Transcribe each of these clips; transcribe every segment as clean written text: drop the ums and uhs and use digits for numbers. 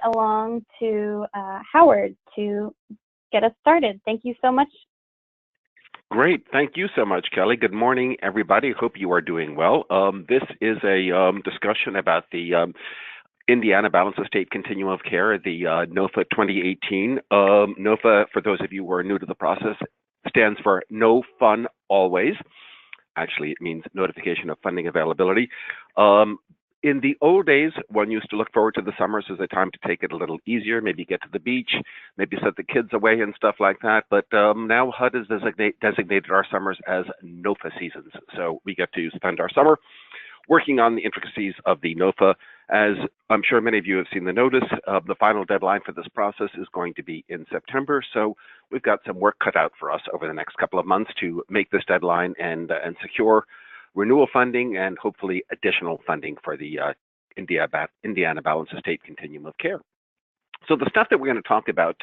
along to Howard to get us started. Thank you so much. Great. Thank you so much, Kelly. Good morning, everybody. Hope you are doing well. This is a discussion about the Indiana Balanced Estate Continuum of Care, the NOFA 2018. NOFA, for those of you who are new to the process, stands for No Fun Always. Actually, it means Notification of Funding Availability. In the old days, one used to look forward to the summers as a time to take it a little easier, maybe get to the beach, maybe set the kids away and stuff like that. But now HUD has designated our summers as NOFA seasons. So we get to spend our summer working on the intricacies of the NOFA. As I'm sure many of you have seen the notice, the final deadline for this process is going to be in September. So we've got some work cut out for us over the next couple of months to make this deadline and secure renewal funding and hopefully additional funding for the Indiana Balanced Estate Continuum of Care. So the stuff that we're going to talk about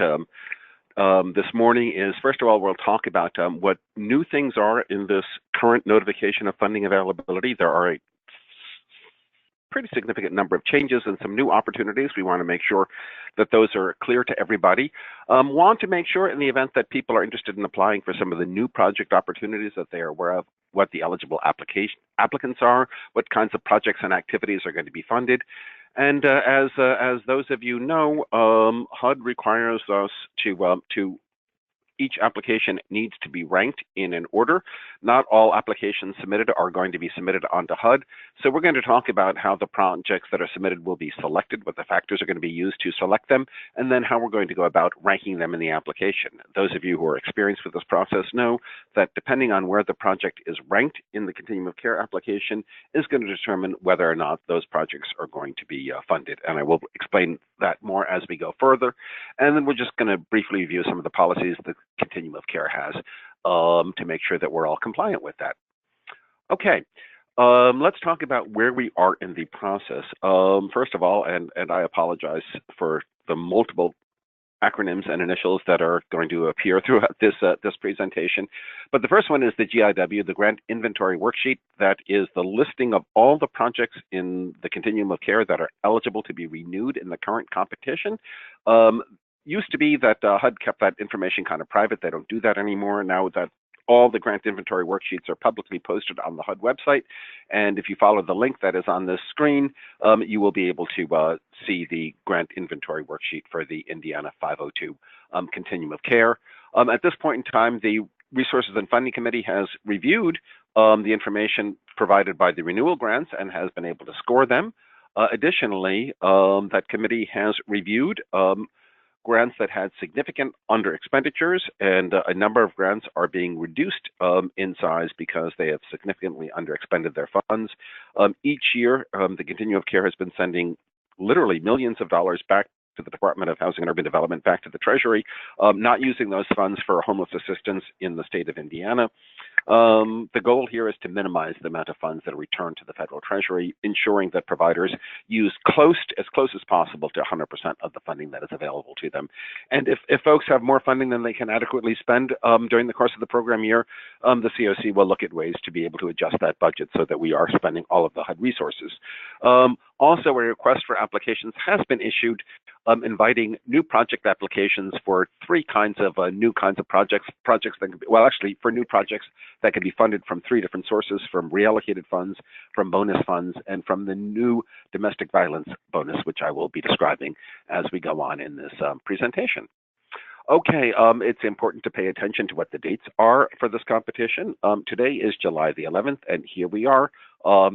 this morning is, first of all, we'll talk about what new things are in this current notification of funding availability. There are a pretty significant number of changes and some new opportunities. We want to make sure that those are clear to everybody. Want to make sure in the event that people are interested in applying for some of the new project opportunities that they are aware of what the eligible applicants are, what kinds of projects and activities are going to be funded. And as those of you know, HUD requires us to each application needs to be ranked in an order. Not all applications submitted are going to be submitted onto HUD. So we're going to talk about how the projects that are submitted will be selected, what the factors are going to be used to select them, and then how we're going to go about ranking them in the application. Those of you who are experienced with this process know that depending on where the project is ranked in the Continuum of Care application is going to determine whether or not those projects are going to be funded. And I will explain that more as we go further. And then we're just going to briefly review some of the policies that Continuum of Care has to make sure that we're all compliant with that. Okay, let's talk about where we are in the process. First of all, and I apologize for the multiple acronyms and initials that are going to appear throughout this presentation, but the first one is the GIW, the Grant Inventory Worksheet. That is the listing of all the projects in the Continuum of Care that are eligible to be renewed in the current competition. Used to be that HUD kept that information kind of private. They don't do that anymore. Now that all the grant inventory worksheets are publicly posted on the HUD website, and if you follow the link that is on this screen, you will be able to see the grant inventory worksheet for the Indiana 502 Continuum of Care. At this point in time, the Resources and Funding Committee has reviewed the information provided by the renewal grants and has been able to score them. Additionally, that committee has reviewed grants that had significant under expenditures, and a number of grants are being reduced in size because they have significantly under expended their funds. Each year, the Continuum of Care has been sending literally millions of dollars back to the Department of Housing and Urban Development, back to the Treasury, not using those funds for homeless assistance in the state of Indiana. The goal here is to minimize the amount of funds that are returned to the federal Treasury, ensuring that providers use as close as possible to 100% of the funding that is available to them. And if folks have more funding than they can adequately spend during the course of the program year, the CoC will look at ways to be able to adjust that budget so that we are spending all of the HUD resources. Also, a request for applications has been issued inviting new project applications for three kinds of new kinds of projects that can be, well, actually for new projects that can be funded from three different sources: from reallocated funds, from bonus funds, and from the new domestic violence bonus, which I will be describing as we go on in this presentation. Okay, it's important to pay attention to what the dates are for this competition. Today is July the 11th, and here we are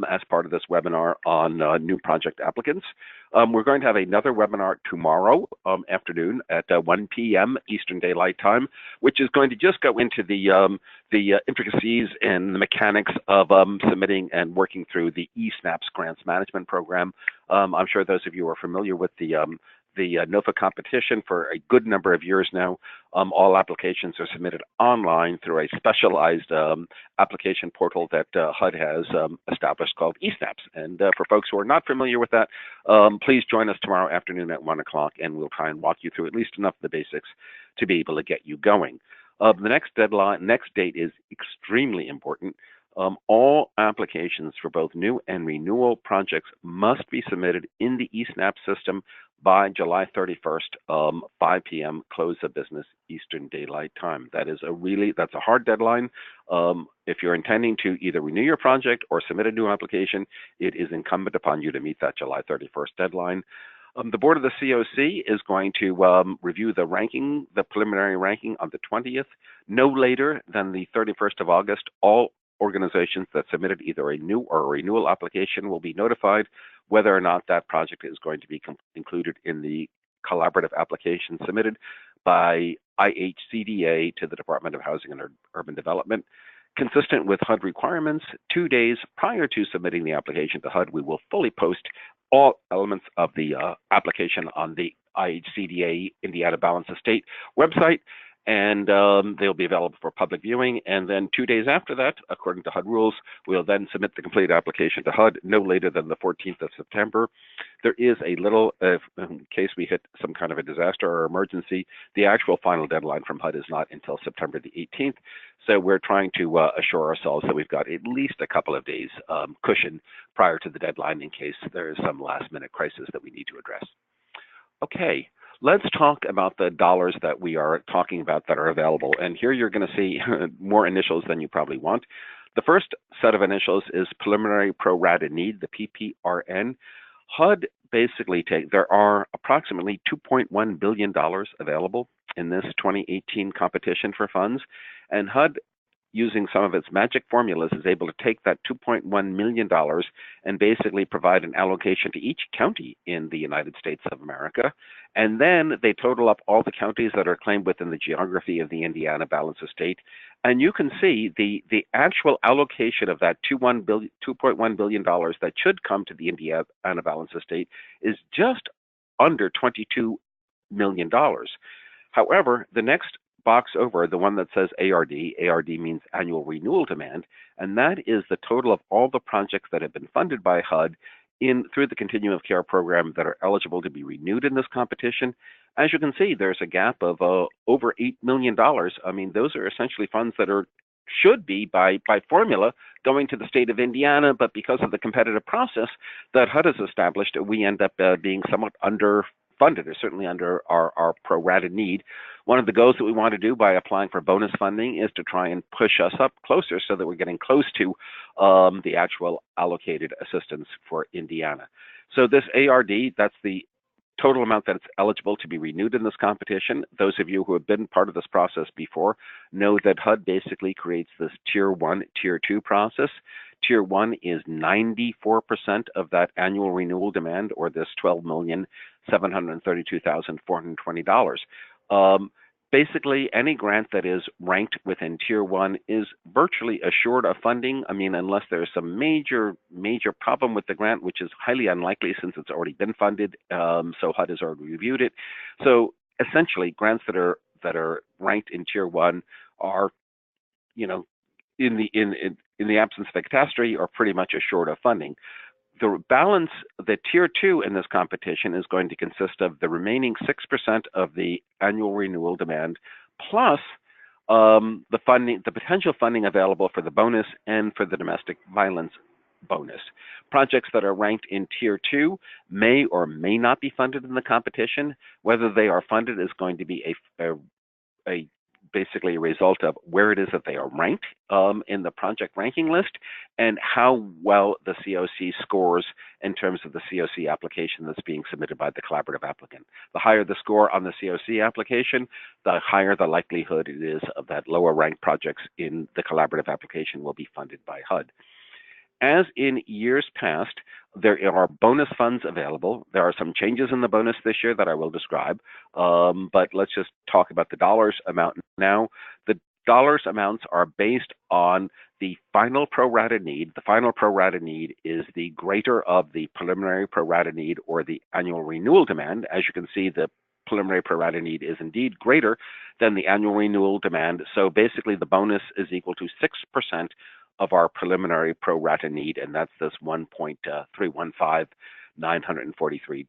as part of this webinar on new project applicants. We're going to have another webinar tomorrow afternoon at 1 p.m. Eastern Daylight Time, which is going to just go into the intricacies and the mechanics of submitting and working through the eSNAPS Grants Management Program. I'm sure those of you are familiar with the NOFA competition for a good number of years now. All applications are submitted online through a specialized application portal that HUD has established called eSNAPS. And for folks who are not familiar with that, please join us tomorrow afternoon at 1 o'clock, and we'll try and walk you through at least enough of the basics to be able to get you going. The next date is extremely important. All applications for both new and renewal projects must be submitted in the eSNAP system by July 31st, 5 p.m. close of business Eastern Daylight Time. That's a hard deadline. If you're intending to either renew your project or submit a new application, it is incumbent upon you to meet that July 31st deadline. The board of the CoC is going to review the preliminary ranking on the 20th. No later than the 31st of August, all organizations that submitted either a new or a renewal application will be notified whether or not that project is going to be included in the collaborative application submitted by IHCDA to the Department of Housing and Urban Development. Consistent with HUD requirements, 2 days prior to submitting the application to HUD, we will fully post all elements of the application on the IHCDA Indiana Balance of State website, and they'll be available for public viewing. And then 2 days after that, according to HUD rules, we'll then submit the complete application to HUD no later than the 14th of September. There is a little, in case we hit some kind of a disaster or emergency, the actual final deadline from HUD is not until September the 18th. So we're trying to assure ourselves that we've got at least a couple of days cushion prior to the deadline in case there is some last minute crisis that we need to address. Okay. Let's talk about the dollars that we are talking about that are available. And here you're going to see more initials than you probably want. The first set of initials is preliminary pro rata need, the PPRN. HUD basically there are approximately $2.1 billion available in this 2018 competition for funds. And HUD, using some of its magic formulas, is able to take that $2.1 million and basically provide an allocation to each county in the United States of America. And then they total up all the counties that are claimed within the geography of the Indiana Balance of State. And you can see the actual allocation of that $2.1 billion that should come to the Indiana Balance of State is just under $22 million. However, the next box over, the one that says ARD means annual renewal demand, and that is the total of all the projects that have been funded by HUD through the Continuum of Care program that are eligible to be renewed in this competition. As you can see, there's a gap of over $8 million. I mean, those are essentially funds that should be by formula going to the state of Indiana, but because of the competitive process that HUD has established, we end up being somewhat underfunded, or certainly under our pro rata need. One of the goals that we want to do by applying for bonus funding is to try and push us up closer so that we're getting close to the actual allocated assistance for Indiana. So this ARD, that's the total amount that it's eligible to be renewed in this competition. Those of you who have been part of this process before know that HUD basically creates this Tier 1, Tier 2 process. Tier 1 is 94% of that annual renewal demand, or this $12,732,420. Basically, any grant that is ranked within Tier 1 is virtually assured of funding. I mean, unless there's some major problem with the grant, which is highly unlikely since it's already been funded. So HUD has already reviewed it. So essentially, grants that are ranked in Tier 1 are, in the absence of a catastrophe, are pretty much assured of funding. The balance, the Tier 2 in this competition is going to consist of the remaining 6% of the annual renewal demand, plus the potential funding available for the bonus and for the domestic violence bonus. Projects that are ranked in Tier 2 may or may not be funded in the competition. Whether they are funded is going to be basically a result of where it is that they are ranked in the project ranking list and how well the CoC scores in terms of the CoC application that's being submitted by the collaborative applicant. The higher the score on the CoC application, the higher the likelihood it is of that lower ranked projects in the collaborative application will be funded by HUD. As in years past, there are bonus funds available. There are some changes in the bonus this year that I will describe, but let's just talk about the dollars amount now. The dollars amounts are based on the final pro rata need. The final pro rata need is the greater of the preliminary pro rata need or the annual renewal demand. As you can see, the preliminary pro rata need is indeed greater than the annual renewal demand. So basically, the bonus is equal to 6% of our preliminary pro rata need, and that's this $1.315,943.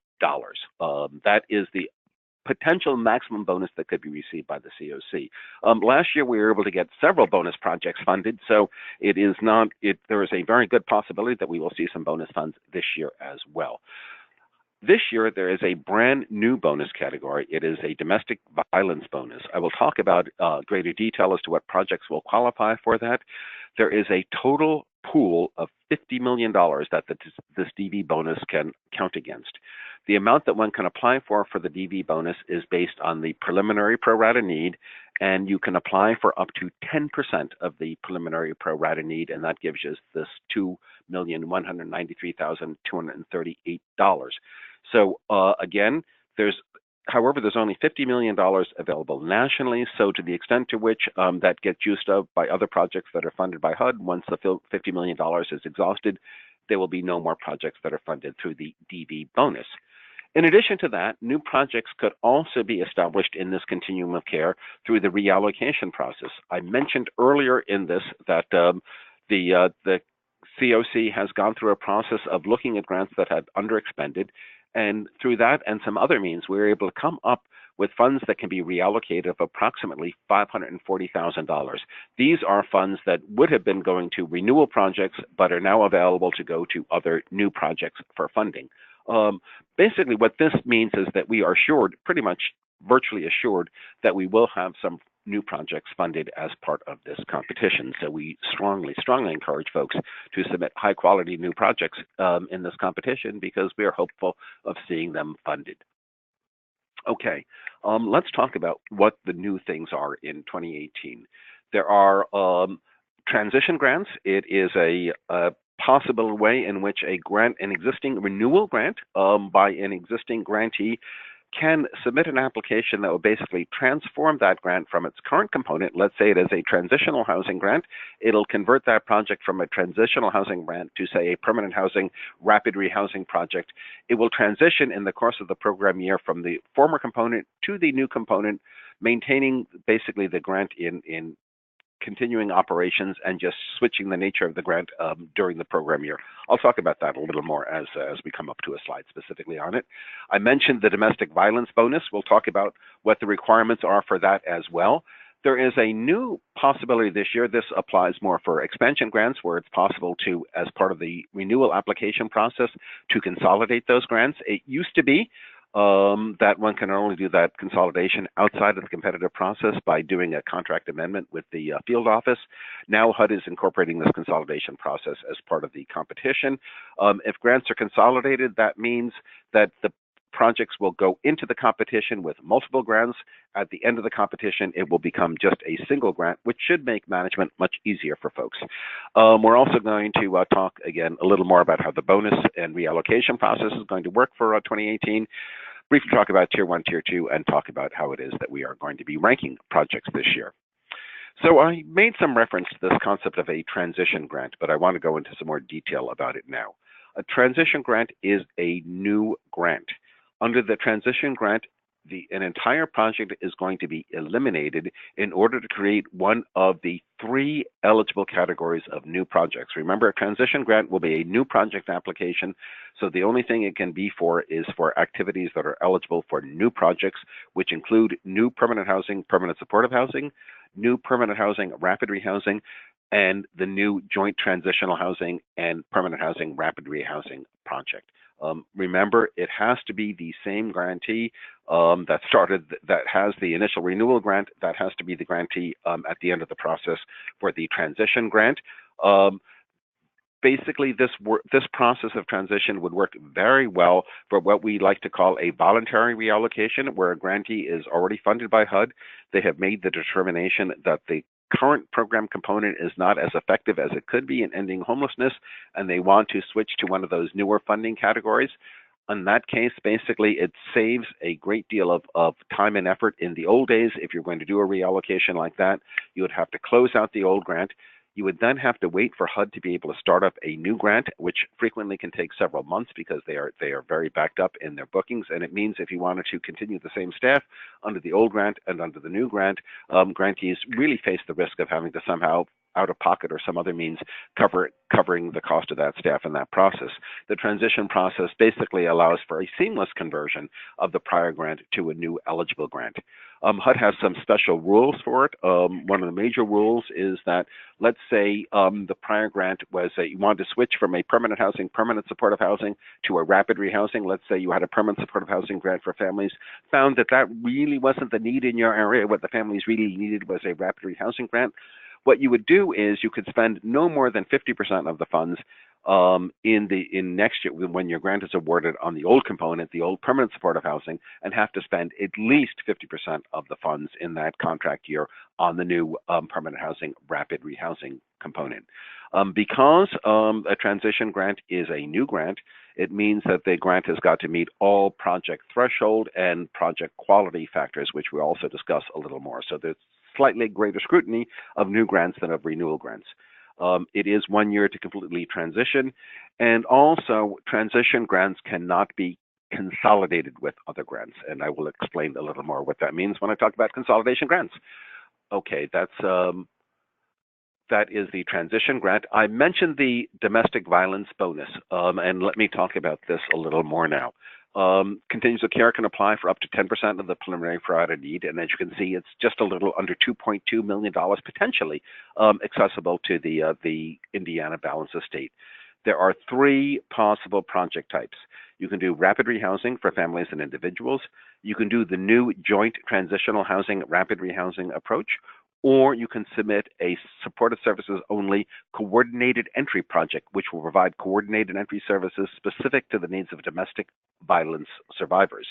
That is the potential maximum bonus that could be received by the CoC. Last year, we were able to get several bonus projects funded, so there is a very good possibility that we will see some bonus funds this year as well. This year, there is a brand new bonus category. It is a domestic violence bonus. I will talk about greater detail as to what projects will qualify for that. There is a total pool of $50 million that this DV bonus can count against. The amount that one can apply for the DV bonus is based on the preliminary pro rata need, and you can apply for up to 10% of the preliminary pro rata need, and that gives you this $2,193,238. So again, however, there's only $50 million available nationally. So to the extent to which that gets used up by other projects that are funded by HUD, once the $50 million is exhausted, there will be no more projects that are funded through the DV bonus. In addition to that, new projects could also be established in this continuum of care through the reallocation process. I mentioned earlier in this that the CoC has gone through a process of looking at grants that had underexpended, and through that and some other means, we were able to come up with funds that can be reallocated of approximately $540,000. These are funds that would have been going to renewal projects, but are now available to go to other new projects for funding. Basically, what this means is that we are assured, pretty much virtually assured, that we will have some new projects funded as part of this competition. So we strongly encourage folks to submit high quality new projects in this competition, because we are hopeful of seeing them funded. Okay, let's talk about what the new things are in 2018. There are transition grants. It is a possible way in which an existing renewal grant by an existing grantee can submit an application that will basically transform that grant from its current component. Let's say it is a transitional housing grant. It'll convert that project from a transitional housing grant to, say, a permanent housing rapid rehousing project. It will transition in the course of the program year from the former component to the new component, maintaining basically the grant in continuing operations and just switching the nature of the grant during the program year. I'll talk about that a little more as we come up to a slide specifically on it. I mentioned the domestic violence bonus. We'll talk about what the requirements are for that as well. There is a new possibility this year. This applies more for expansion grants, where it's possible to, as part of the renewal application process, to consolidate those grants. It used to be that one can only do that consolidation outside of the competitive process by doing a contract amendment with the field office. Now HUD is incorporating this consolidation process as part of the competition. If grants are consolidated, that means that the projects will go into the competition with multiple grants. At the end of the competition, it will become just a single grant, which should make management much easier for folks. We're also going to talk again a little more about how the bonus and reallocation process is going to work for 2018. Briefly talk about Tier 1, Tier 2, and talk about how it is that we are going to be ranking projects this year. So I made some reference to this concept of a transition grant, but I want to go into some more detail about it now. A transition grant is a new grant. Under the transition grant, an entire project is going to be eliminated in order to create one of the 3 eligible categories of new projects. Remember, a transition grant will be a new project application, so the only thing it can be for is for activities that are eligible for new projects, which include new permanent housing, permanent supportive housing, new permanent housing, rapid rehousing, and the new joint transitional housing and permanent housing rapid rehousing project. Remember, it has to be the same grantee that has the initial renewal grant. That has to be the grantee at the end of the process for the transition grant. Basically, this process of transition would work very well for what we like to call a voluntary reallocation, where a grantee is already funded by HUD. They have made the determination that the current program component is not as effective as it could be in ending homelessness, and they want to switch to one of those newer funding categories. In that case, basically, it saves a great deal of time and effort. In the old days, if you're going to do a reallocation like that, you would have to close out the old grant. You would then have to wait for HUD to be able to start up a new grant, which frequently can take several months because they are very backed up in their bookings. And it means if you wanted to continue the same staff under the old grant and under the new grant, grantees really face the risk of having to somehow out of pocket or some other means covering the cost of that staff in that process. The transition process basically allows for a seamless conversion of the prior grant to a new eligible grant. HUD has some special rules for it. One of the major rules is that, let's say the prior grant was you wanted to switch from a permanent supportive housing to a rapid rehousing. Let's say you had a permanent supportive housing grant for families, found that that really wasn't the need in your area. What the families really needed was a rapid rehousing grant. What you would do is you could spend no more than 50% of the funds in next year when your grant is awarded on the old component, the old permanent supportive housing, and have to spend at least 50% of the funds in that contract year on the new permanent housing rapid rehousing component. Because a transition grant is a new grant, it means that the grant has got to meet all project threshold and project quality factors, which we also discuss a little more. So there's slightly greater scrutiny of new grants than of renewal grants. It is 1 year to completely transition, and also transition grants cannot be consolidated with other grants, and I will explain a little more what that means when I talk about consolidation grants. Okay, that is the transition grant. I mentioned the domestic violence bonus, and let me talk about this a little more now. Continuous care can apply for up to 10% of the preliminary provided need, and as you can see, it's just a little under $2.2 million potentially accessible to the Indiana Balanced Estate. There are 3 possible project types. You can do rapid rehousing for families and individuals. You can do the new joint transitional housing rapid rehousing approach, or you can submit a supportive services only coordinated entry project, which will provide coordinated entry services specific to the needs of domestic violence survivors.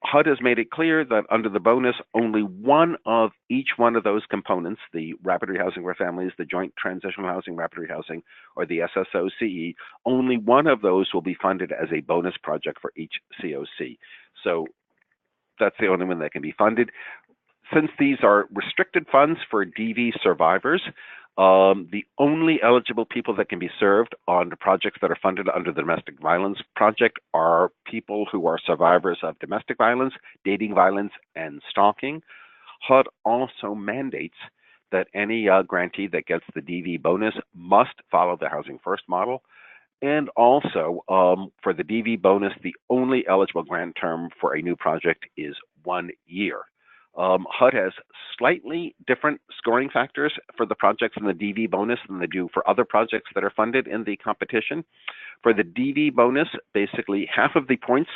HUD has made it clear that under the bonus, only one of each one of those components, the rapid rehousing for families, the joint transitional housing rapid rehousing, or the SSOCE, only one of those will be funded as a bonus project for each COC. So that's the only one that can be funded. Since these are restricted funds for DV survivors, the only eligible people that can be served on the projects that are funded under the domestic violence project are people who are survivors of domestic violence, dating violence, and stalking. HUD also mandates that any grantee that gets the DV bonus must follow the Housing First model. And also, for the DV bonus, the only eligible grant term for a new project is 1 year. HUD has slightly different scoring factors for the projects in the DV bonus than they do for other projects that are funded in the competition. For the DV bonus, basically half of the points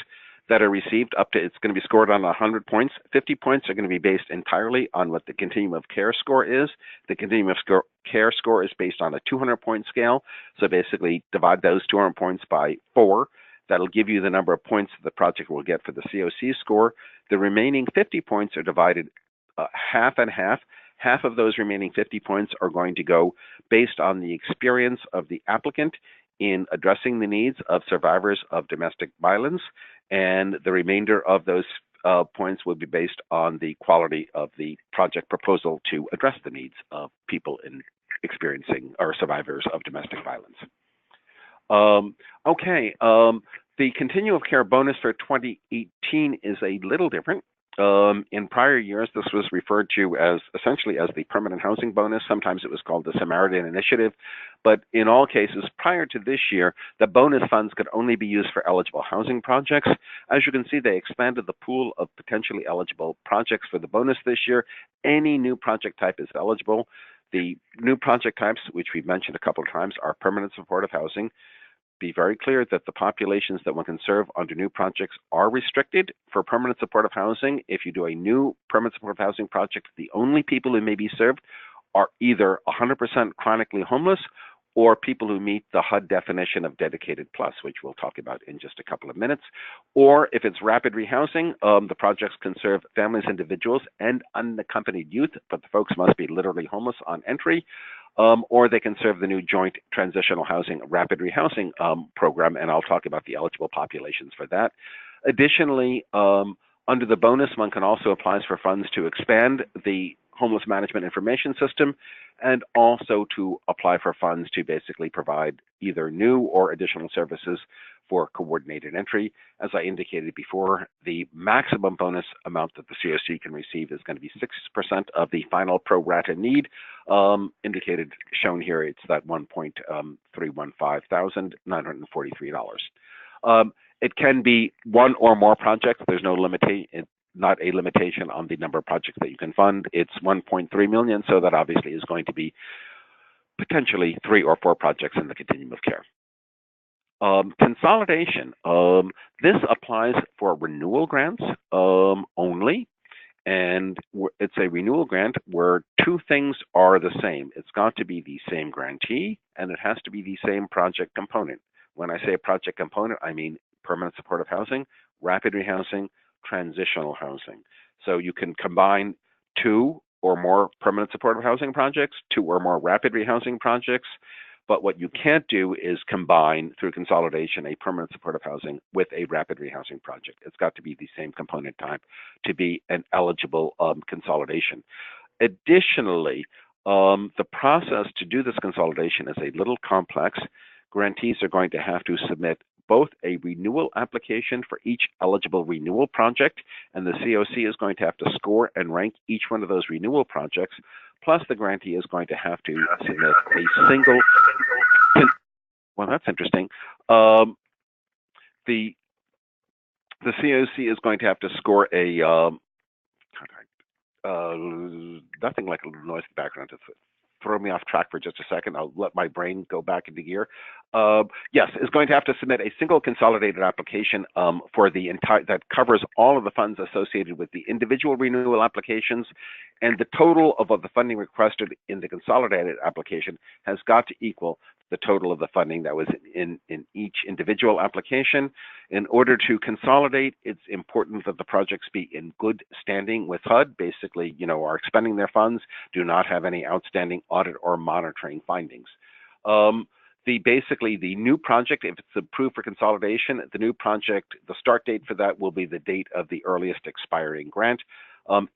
that are received up to, it's going to be scored on 100 points. 50 points are going to be based entirely on what the Continuum of Care score is. The Continuum of Care score is based on a 200-point scale. So basically divide those 200 points by 4. That'll give you the number of points the project will get for the CoC score. The remaining 50 points are divided half and half. Half of those remaining 50 points are going to go based on the experience of the applicant in addressing the needs of survivors of domestic violence, and the remainder of those points will be based on the quality of the project proposal to address the needs of people in experiencing or survivors of domestic violence. The Continuum of Care bonus for 2018 is a little different. In prior years, this was referred to as essentially as the permanent housing bonus. Sometimes it was called the Samaritan Initiative. But in all cases, prior to this year, the bonus funds could only be used for eligible housing projects. As you can see, they expanded the pool of potentially eligible projects for the bonus this year. Any new project type is eligible. The new project types, which we've mentioned a couple of times, are permanent supportive housing. Be very clear that the populations that one can serve under new projects are restricted. For permanent supportive housing, if you do a new permanent supportive housing project, the only people who may be served are either 100% chronically homeless or people who meet the HUD definition of dedicated plus, which we'll talk about in just a couple of minutes. Or if it's rapid rehousing, the projects can serve families, individuals, and unaccompanied youth, but the folks must be literally homeless on entry. Or they can serve the new joint transitional housing rapid rehousing program, and I'll talk about the eligible populations for that. Additionally, under the bonus, one can also apply for funds to expand the homeless management information system, and also to apply for funds to basically provide either new or additional services for coordinated entry. As I indicated before, the maximum bonus amount that the CoC can receive is going to be 6% of the final pro rata need Indicated, shown here, it's that $1,315,943. It can be one or more projects. There's no limitation, not a limitation on the number of projects that you can fund. It's 1.3 million, so that obviously is going to be potentially 3 or 4 projects in the continuum of care. Consolidation. This applies for renewal grants only, and it's a renewal grant where 2 things are the same. It's got to be the same grantee, and it has to be the same project component. When I say project component, I mean permanent supportive housing, rapid rehousing, transitional housing. So you can combine 2 or more permanent supportive housing projects, 2 or more rapid rehousing projects, but what you can't do is combine through consolidation a permanent supportive housing with a rapid rehousing project. It's got to be the same component type to be an eligible consolidation. Additionally, the process to do this consolidation is a little complex. Grantees are going to have to submit both a renewal application for each eligible renewal project, and the CoC is going to have to score and rank each one of those renewal projects, plus the grantee is going to have to submit a single, well, that's interesting. The CoC is going to have to score a, nothing like a little noise in the background to throw me off track for just a second. I'll let my brain go back into gear. Yes, is going to have to submit a single consolidated application for the entire, that covers all of the funds associated with the individual renewal applications, and the total of the funding requested in the consolidated application has got to equal the total of the funding that was in each individual application. In order to consolidate, it's important that the projects be in good standing with HUD, basically, are expending their funds, do not have any outstanding audit or monitoring findings. Basically, the new project, if it's approved for consolidation, the new project, the start date for that will be the date of the earliest expiring grant.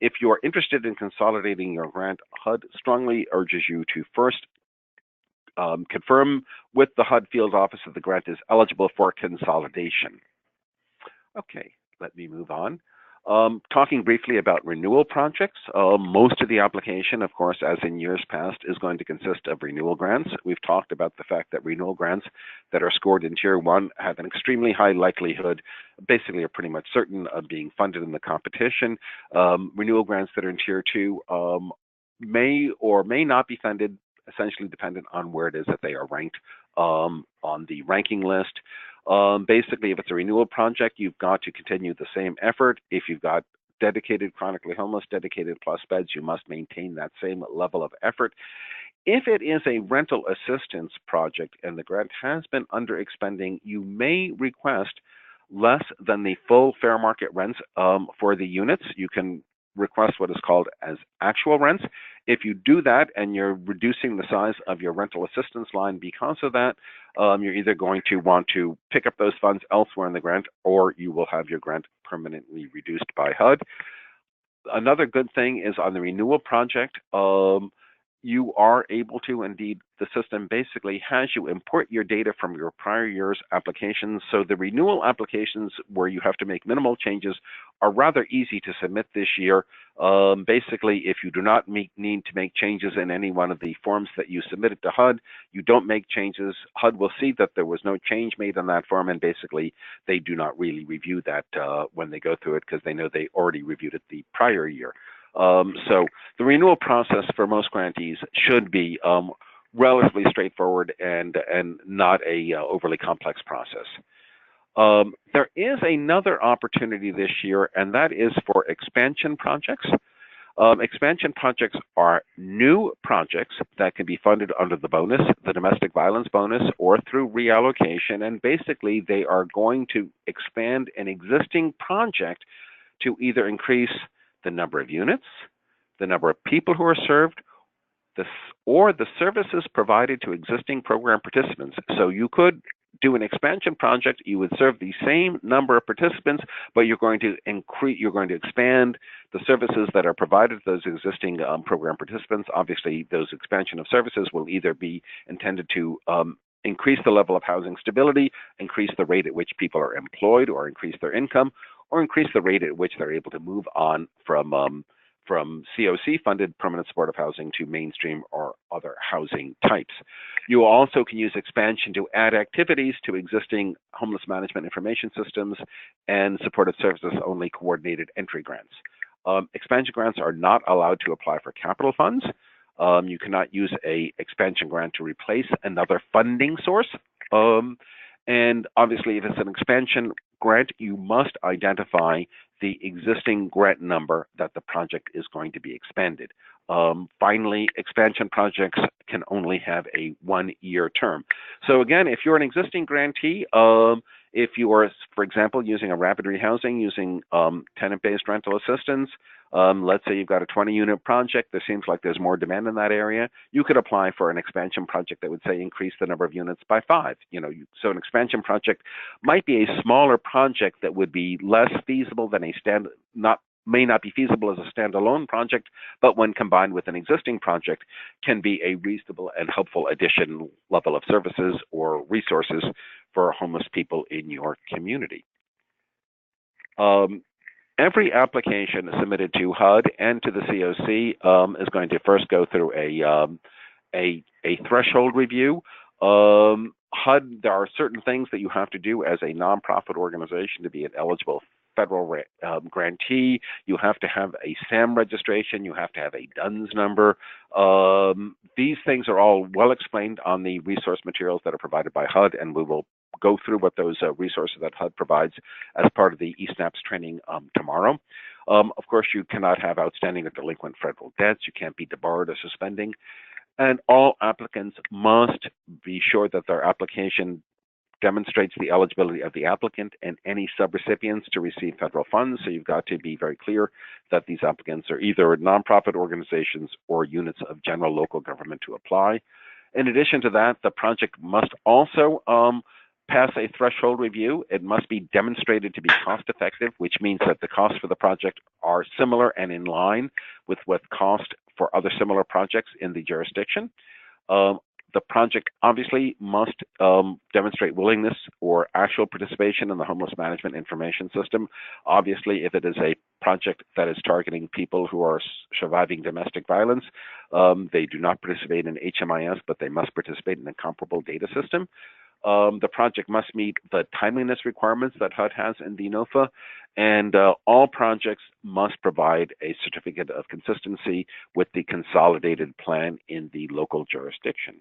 If you're interested in consolidating your grant, HUD strongly urges you to first confirm with the HUD field office that the grant is eligible for consolidation. Okay, let me move on. Talking briefly about renewal projects, most of the application, of course, as in years past, is going to consist of renewal grants. We've talked about the fact that renewal grants that are scored in Tier 1 have an extremely high likelihood, basically are pretty much certain of being funded in the competition. Renewal grants that are in Tier 2 may or may not be funded, essentially dependent on where it is that they are ranked on the ranking list. Basically, if it's a renewal project, you've got to continue the same effort. If you've got dedicated chronically homeless, dedicated plus beds, you must maintain that same level of effort. If it is a rental assistance project and the grant has been under expending, you may request less than the full fair market rents for the units. You can request what is called as actual rents. If you do that and you're reducing the size of your rental assistance line because of that, you're either going to want to pick up those funds elsewhere in the grant, or you will have your grant permanently reduced by HUD. Another good thing is on the renewal project, you are able to, indeed, the system basically has you import your data from your prior year's applications. So the renewal applications where you have to make minimal changes are rather easy to submit this year. Basically, if you do not need to make changes in any one of the forms that you submitted to HUD, you don't make changes. HUD will see that there was no change made on that form, and basically they do not really review that when they go through it, because they know they already reviewed it the prior year. So the renewal process for most grantees should be relatively straightforward and not a overly complex process. There is another opportunity this year, and that is for expansion projects. Expansion projects are new projects that can be funded under the bonus, the domestic violence bonus, or through reallocation, and basically they are going to expand an existing project to either increase the number of units, the number of people who are served, or the services provided to existing program participants. So you could do an expansion project, you would serve the same number of participants, but you're going to expand the services that are provided to those existing program participants. Obviously, those expansion of services will either be intended to increase the level of housing stability, increase the rate at which people are employed, or increase their income, or increase the rate at which they're able to move on from from CoC-funded permanent supportive housing to mainstream or other housing types. You also can use expansion to add activities to existing homeless management information systems and supportive services only coordinated entry grants. Expansion grants are not allowed to apply for capital funds. You cannot use a expansion grant to replace another funding source. And obviously, if it's an expansion grant, you must identify the existing grant number that the project is going to be expanded. Finally, expansion projects can only have a 1-year term. So again, if you're an existing grantee, if you are, for example, using a rapid rehousing, using tenant-based rental assistance, let's say you've got a 20-unit project, there seems like there's more demand in that area, you could apply for an expansion project that would say increase the number of units by 5. So an expansion project might be a smaller project that would be less feasible than may not be feasible as a standalone project, but when combined with an existing project, can be a reasonable and helpful addition level of services or resources for homeless people in your community. Every application submitted to HUD and to the CoC is going to first go through a threshold review. HUD, there are certain things that you have to do as a nonprofit organization to be an eligible federal grantee. You have to have a SAM registration. You have to have a DUNS number. These things are all well explained on the resource materials that are provided by HUD, and we will go through what those resources that HUD provides as part of the eSNAPS training tomorrow. Of course, you cannot have outstanding or delinquent federal debts. You can't be debarred or suspending. And all applicants must be sure that their application demonstrates the eligibility of the applicant and any subrecipients to receive federal funds. So you've got to be very clear that these applicants are either nonprofit organizations or units of general local government to apply. In addition to that, the project must also pass a threshold review. It must be demonstrated to be cost effective, which means that the costs for the project are similar and in line with what cost for other similar projects in the jurisdiction. The project obviously must demonstrate willingness or actual participation in the homeless management information system. Obviously, if it is a project that is targeting people who are surviving domestic violence, they do not participate in HMIS, but they must participate in a comparable data system. The project must meet the timeliness requirements that HUD has in the NOFA, and all projects must provide a certificate of consistency with the consolidated plan in the local jurisdiction.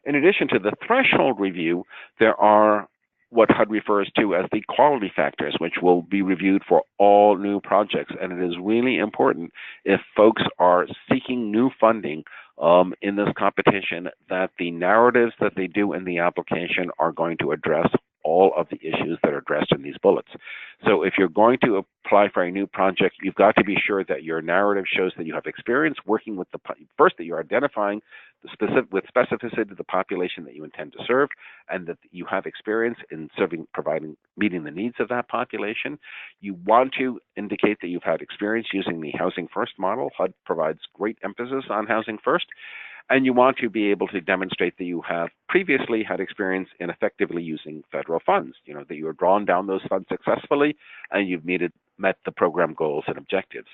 In addition to the threshold review, there are what HUD refers to as the quality factors, which will be reviewed for all new projects. And it is really important, if folks are seeking new funding in this competition, that the narratives that they do in the application are going to address all of the issues that are addressed in these bullets. So if you're going to apply for a new project, you've got to be sure that your narrative shows that you have experience working with first, that you're identifying with specificity the population that you intend to serve, and that you have experience in meeting the needs of that population. You want to indicate that you've had experience using the Housing First model. HUD provides great emphasis on Housing First. And you want to be able to demonstrate that you have previously had experience in effectively using federal funds, that you have drawn down those funds successfully and you've met the program goals and objectives.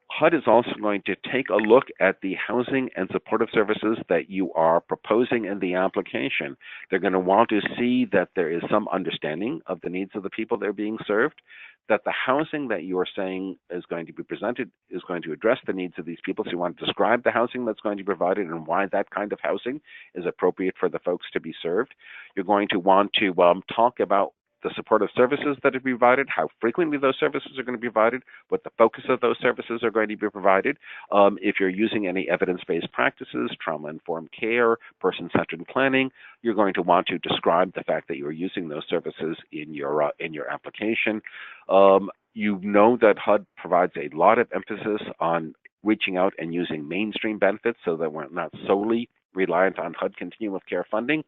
HUD is also going to take a look at the housing and supportive services that you are proposing in the application. They're going to want to see that there is some understanding of the needs of the people that are being served, that the housing that you are saying is going to be presented is going to address the needs of these people. So you want to describe the housing that's going to be provided and why that kind of housing is appropriate for the folks to be served. You're going to want to talk about the supportive services that are provided, how frequently those services are going to be provided, what the focus of those services are going to be provided. If you're using any evidence-based practices, trauma-informed care, person-centered planning, you're going to want to describe the fact that you're using those services in your application. You know that HUD provides a lot of emphasis on reaching out and using mainstream benefits so that we're not solely reliant on HUD Continuum of Care funding.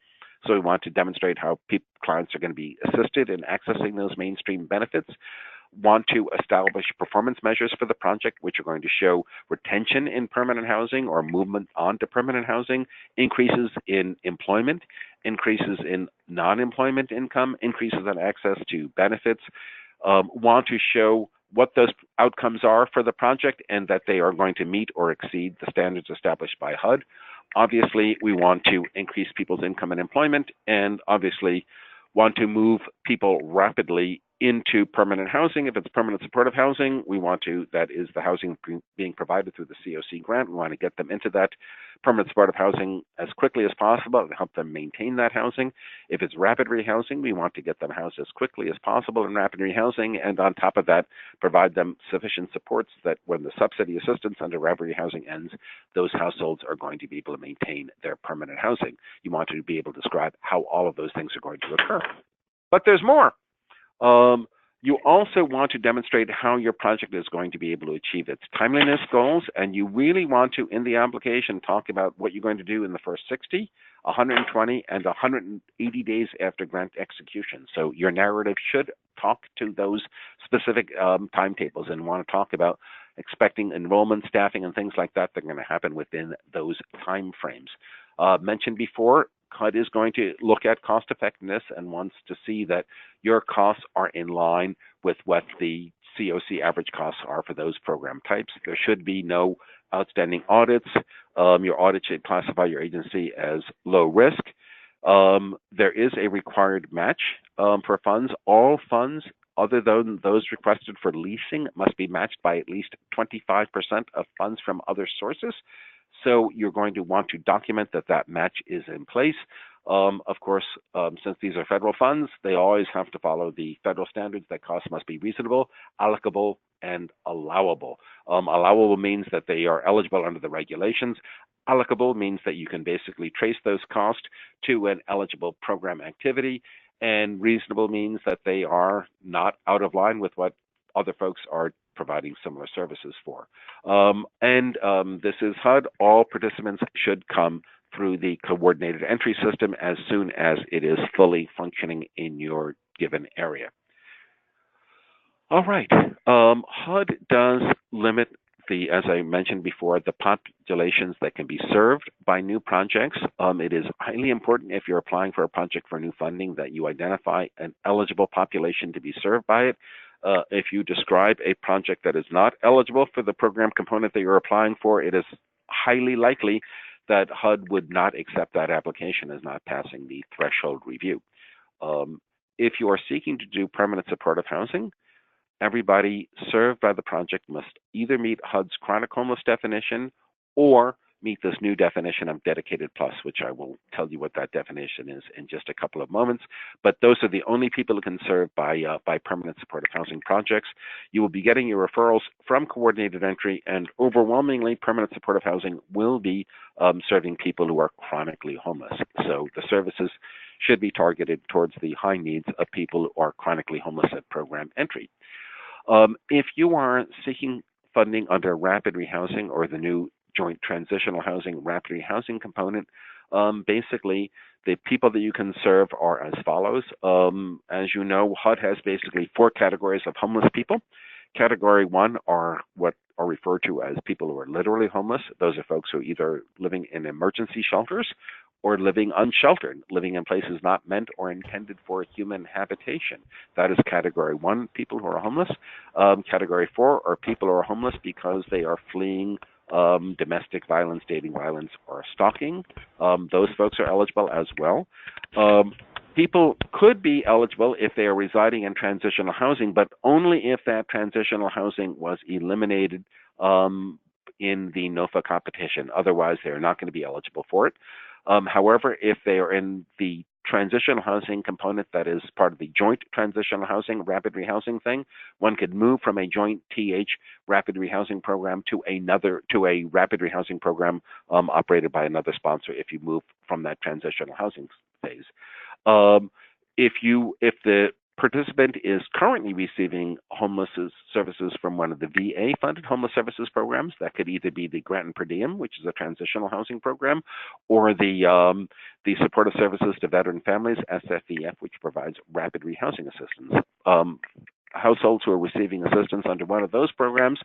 So we want to demonstrate how clients are going to be assisted in accessing those mainstream benefits. Want to establish performance measures for the project, which are going to show retention in permanent housing or movement onto permanent housing, increases in employment, increases in non-employment income, increases in access to benefits. Want to show what those outcomes are for the project and that they are going to meet or exceed the standards established by HUD. Obviously, we want to increase people's income and employment, and obviously want to move people rapidly into permanent housing. If it's permanent supportive housing, we want to, that is the housing being provided through the CoC grant, we want to get them into that permanent supportive housing as quickly as possible and help them maintain that housing. If it's rapid rehousing, we want to get them housed as quickly as possible in rapid rehousing, and on top of that, provide them sufficient supports that when the subsidy assistance under rapid rehousing ends, those households are going to be able to maintain their permanent housing. You want to be able to describe how all of those things are going to occur. But there's more. You also want to demonstrate how your project is going to be able to achieve its timeliness goals, and you really want to, in the application, talk about what you're going to do in the first 60, 120, and 180 days after grant execution. So your narrative should talk to those specific timetables and want to talk about expecting enrollment, staffing, and things like that that are going to happen within those time frames. Mentioned before, HUD is going to look at cost effectiveness and wants to see that your costs are in line with what the CoC average costs are for those program types. There should be no outstanding audits. Your audit should classify your agency as low risk. There is a required match for funds. All funds other than those requested for leasing must be matched by at least 25% of funds from other sources. So you're going to want to document that that match is in place. Of course, since these are federal funds, they always have to follow the federal standards that costs must be reasonable, allocable, and allowable. Allowable means that they are eligible under the regulations. Allocable means that you can basically trace those costs to an eligible program activity. And reasonable means that they are not out of line with what other folks are providing similar services for. This is HUD. All participants should come through the coordinated entry system as soon as it is fully functioning in your given area. All right. HUD does limit the, as I mentioned before, the populations that can be served by new projects. It is highly important if you're applying for a project for new funding that you identify an eligible population to be served by it. If you describe a project that is not eligible for the program component that you're applying for, it is highly likely that HUD would not accept that application as not passing the threshold review. If you are seeking to do permanent supportive housing, everybody served by the project must either meet HUD's chronic homeless definition or meet this new definition of dedicated plus, which I will tell you what that definition is in just a couple of moments. But those are the only people who can serve by permanent supportive housing projects. You will be getting your referrals from coordinated entry, and overwhelmingly permanent supportive housing will be serving people who are chronically homeless. So the services should be targeted towards the high needs of people who are chronically homeless at program entry. If you are seeking funding under rapid rehousing or the new joint transitional housing rapid rehousing component, basically the people that you can serve are as follows. As you know, HUD has basically 4 categories of homeless people. Category 1 are what are referred to as people who are literally homeless. Those are folks who are either living in emergency shelters or living unsheltered, living in places not meant or intended for human habitation. That is category 1, people who are homeless. Category 4 are people who are homeless because they are fleeing domestic violence, dating violence, or stalking. Those folks are eligible as well. People could be eligible if they are residing in transitional housing, but only if that transitional housing was eliminated in the NOFA competition. Otherwise, they're not going to be eligible for it. However, if they are in the transitional housing component that is part of the joint transitional housing rapid rehousing thing, one could move from a joint TH rapid rehousing program to a rapid rehousing program operated by another sponsor if you move from that transitional housing phase. If the participant is currently receiving homeless services from one of the VA-funded homeless services programs, that could either be the Grant and Per Diem, which is a transitional housing program, or the supportive services to veteran families, SFVF, which provides rapid rehousing assistance. Households who are receiving assistance under one of those programs,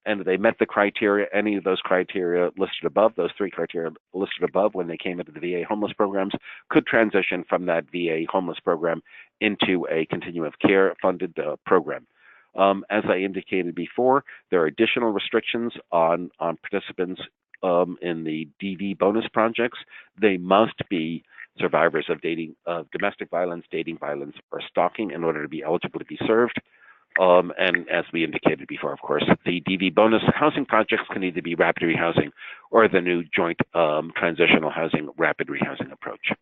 and they met the criteria, any of those criteria listed above, those 3 criteria listed above when they came into the VA homeless programs, could transition from that VA homeless program into a continuum of care funded program. As I indicated before, there are additional restrictions on participants in the DV bonus projects. They must be survivors of domestic violence, dating violence, or stalking in order to be eligible to be served. And as we indicated before, of course, the DV bonus housing projects can either be rapid rehousing or the new joint transitional housing rapid rehousing approach.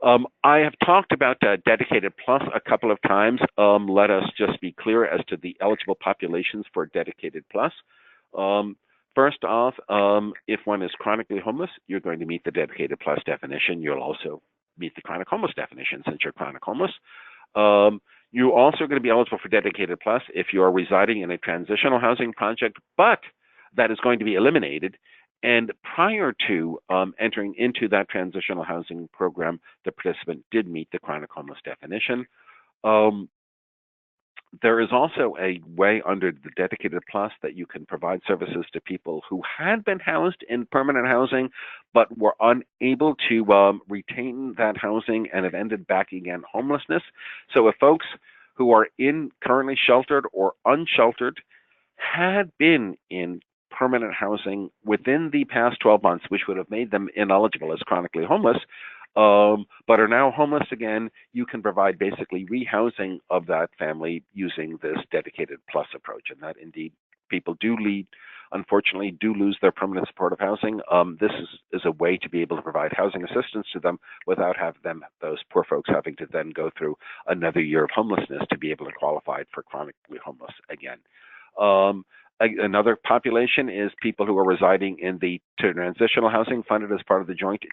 I have talked about Dedicated Plus a couple of times. Let us just be clear as to the eligible populations for Dedicated Plus. First off, if one is chronically homeless, you're going to meet the Dedicated Plus definition. You'll also meet the chronic homeless definition since you're chronic homeless. You're also going to be eligible for Dedicated Plus if you are residing in a transitional housing project, but that is going to be eliminated. And prior to entering into that transitional housing program, the participant did meet the chronic homeless definition. There is also a way under the Dedicated Plus that you can provide services to people who had been housed in permanent housing but were unable to retain that housing and have ended back again homelessness. So if folks who are currently sheltered or unsheltered had been in permanent housing within the past 12 months, which would have made them ineligible as chronically homeless, but are now homeless again, you can provide basically rehousing of that family using this Dedicated Plus approach. And that indeed people unfortunately do lose their permanent supportive housing. This is a way to be able to provide housing assistance to them without those poor folks having to then go through another year of homelessness to be able to qualify for chronically homeless again. Another population is people who are residing in the transitional housing funded as part of the joint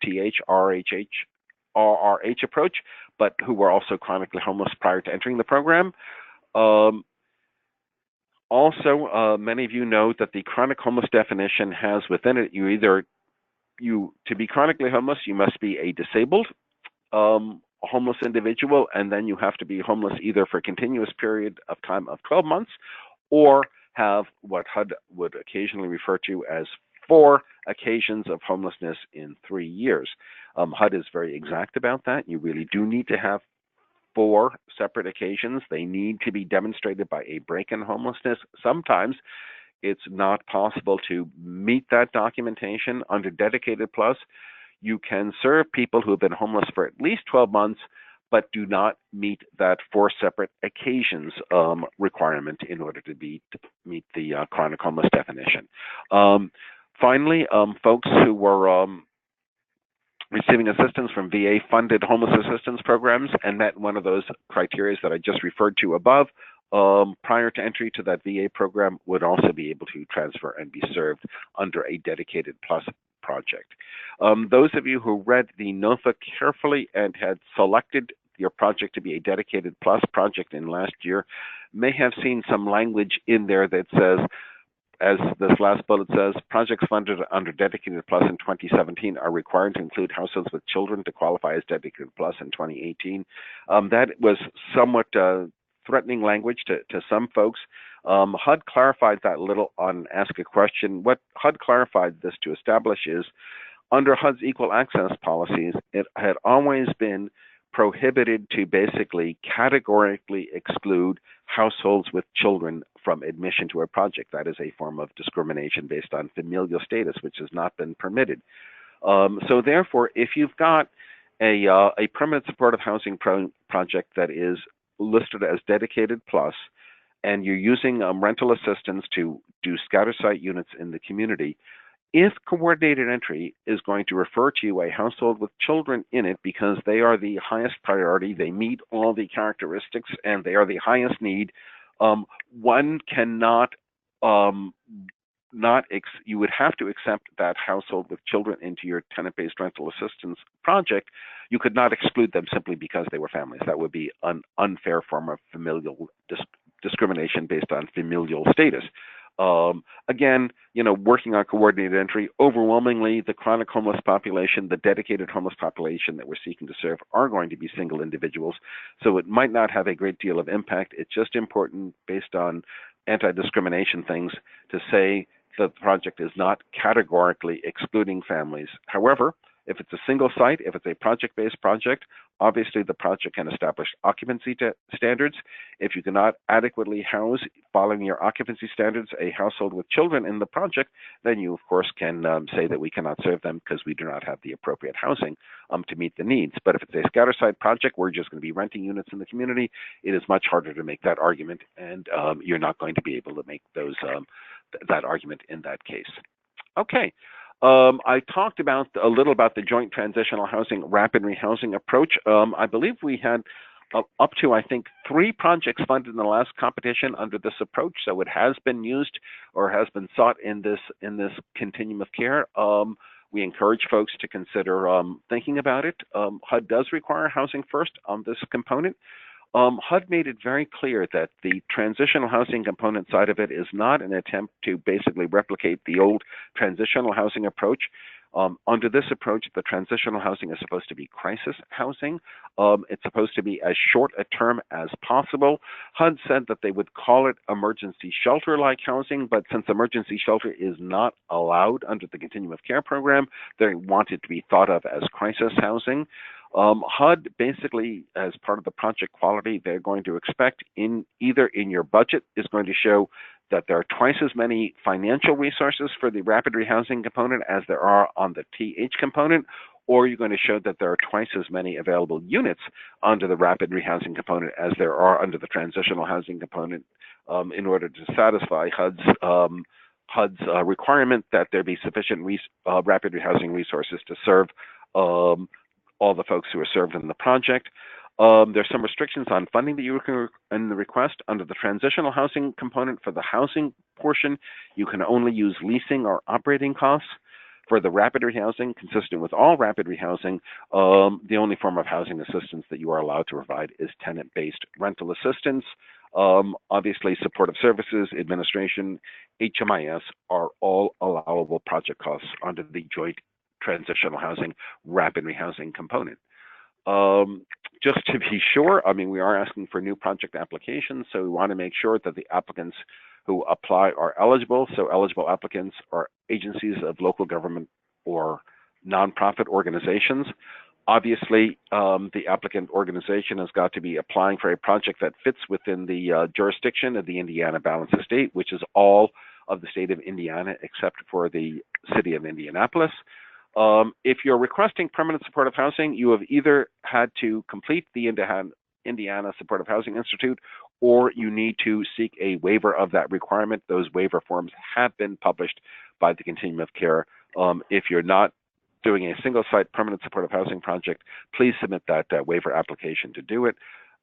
RRH approach, but who were also chronically homeless prior to entering the program. Also, many of you know that the chronic homeless definition has within it, to be chronically homeless, you must be a disabled homeless individual, and then you have to be homeless either for a continuous period of time of 12 months or have what HUD would occasionally refer to as 4 occasions of homelessness in 3 years. HUD is very exact about that. You really do need to have 4 separate occasions. They need to be demonstrated by a break in homelessness. Sometimes it's not possible to meet that documentation. Under Dedicated Plus, you can serve people who have been homeless for at least 12 months but do not meet that 4 separate occasions requirement in order to meet the chronic homeless definition. Finally, folks who were receiving assistance from VA-funded homeless assistance programs and met one of those criteria that I just referred to above, prior to entry to that VA program would also be able to transfer and be served under a Dedicated Plus project. Those of you who read the NOFA carefully and had selected your project to be a Dedicated Plus project in last year may have seen some language in there that says, as this last bullet says, projects funded under Dedicated Plus in 2017 are required to include households with children to qualify as Dedicated Plus in 2018. That was somewhat threatening language to some folks. HUD clarified that a little on Ask a Question. What HUD clarified this to establish is, under HUD's equal access policies, it had always been prohibited to basically categorically exclude households with children from admission to a project. That is a form of discrimination based on familial status, which has not been permitted. So therefore, if you've got a permanent supportive housing project that is listed as Dedicated Plus, and you're using rental assistance to do scatter site units in the community, if coordinated entry is going to refer to a household with children in it because they are the highest priority, they meet all the characteristics, and they are the highest need, one cannot, you would have to accept that household with children into your tenant-based rental assistance project. You could not exclude them simply because they were families. That would be an unfair form of familial discrimination based on familial status. Again, working on coordinated entry, overwhelmingly the chronic homeless population, the dedicated homeless population that we're seeking to serve are going to be single individuals. So it might not have a great deal of impact. It's just important based on anti-discrimination things to say that the project is not categorically excluding families. However, If it's a single site, if it's a project-based project, obviously the project can establish occupancy standards. If you cannot adequately house, following your occupancy standards, a household with children in the project, then you, of course, can say that we cannot serve them because we do not have the appropriate housing to meet the needs. But if it's a scatter site project, we're just going to be renting units in the community, it is much harder to make that argument, and you're not going to be able to make those that argument in that case. Okay. I talked about a little about the joint transitional housing rapid rehousing approach. I believe we had up to, I think, 3 projects funded in the last competition under this approach, so it has been used or has been sought in this continuum of care. We encourage folks to consider thinking about it. HUD does require housing first on this component. HUD made it very clear that the transitional housing component side of it is not an attempt to basically replicate the old transitional housing approach. Under this approach, the transitional housing is supposed to be crisis housing. It's supposed to be as short a term as possible. HUD said that they would call it emergency shelter-like housing, but since emergency shelter is not allowed under the Continuum of Care program, they want it to be thought of as crisis housing. HUD basically, as part of the project quality, they're going to expect either in your budget is going to show that there are twice as many financial resources for the rapid rehousing component as there are on the TH component, or you're going to show that there are twice as many available units under the rapid rehousing component as there are under the transitional housing component in order to satisfy HUD's requirement that there be sufficient rapid rehousing resources to serve all the folks who are served in the project. There's some restrictions on funding that you can in the request. Under the transitional housing component for the housing portion, you can only use leasing or operating costs. For the rapid rehousing, consistent with all rapid rehousing, the only form of housing assistance that you are allowed to provide is tenant-based rental assistance. Obviously, supportive services, administration, HMIS are all allowable project costs under the joint transitional housing rapid rehousing component. Just to be sure, I mean, we are asking for new project applications, so we want to make sure that the applicants who apply are eligible. So eligible applicants are agencies of local government or nonprofit organizations. Obviously, the applicant organization has got to be applying for a project that fits within the jurisdiction of the Indiana Balanced Estate, which is all of the state of Indiana except for the city of Indianapolis. If you're requesting permanent supportive housing, you have either had to complete the Indiana Supportive Housing Institute, or you need to seek a waiver of that requirement. Those waiver forms have been published by the Continuum of Care. If you're not doing a single site permanent supportive housing project, please submit that waiver application to do it.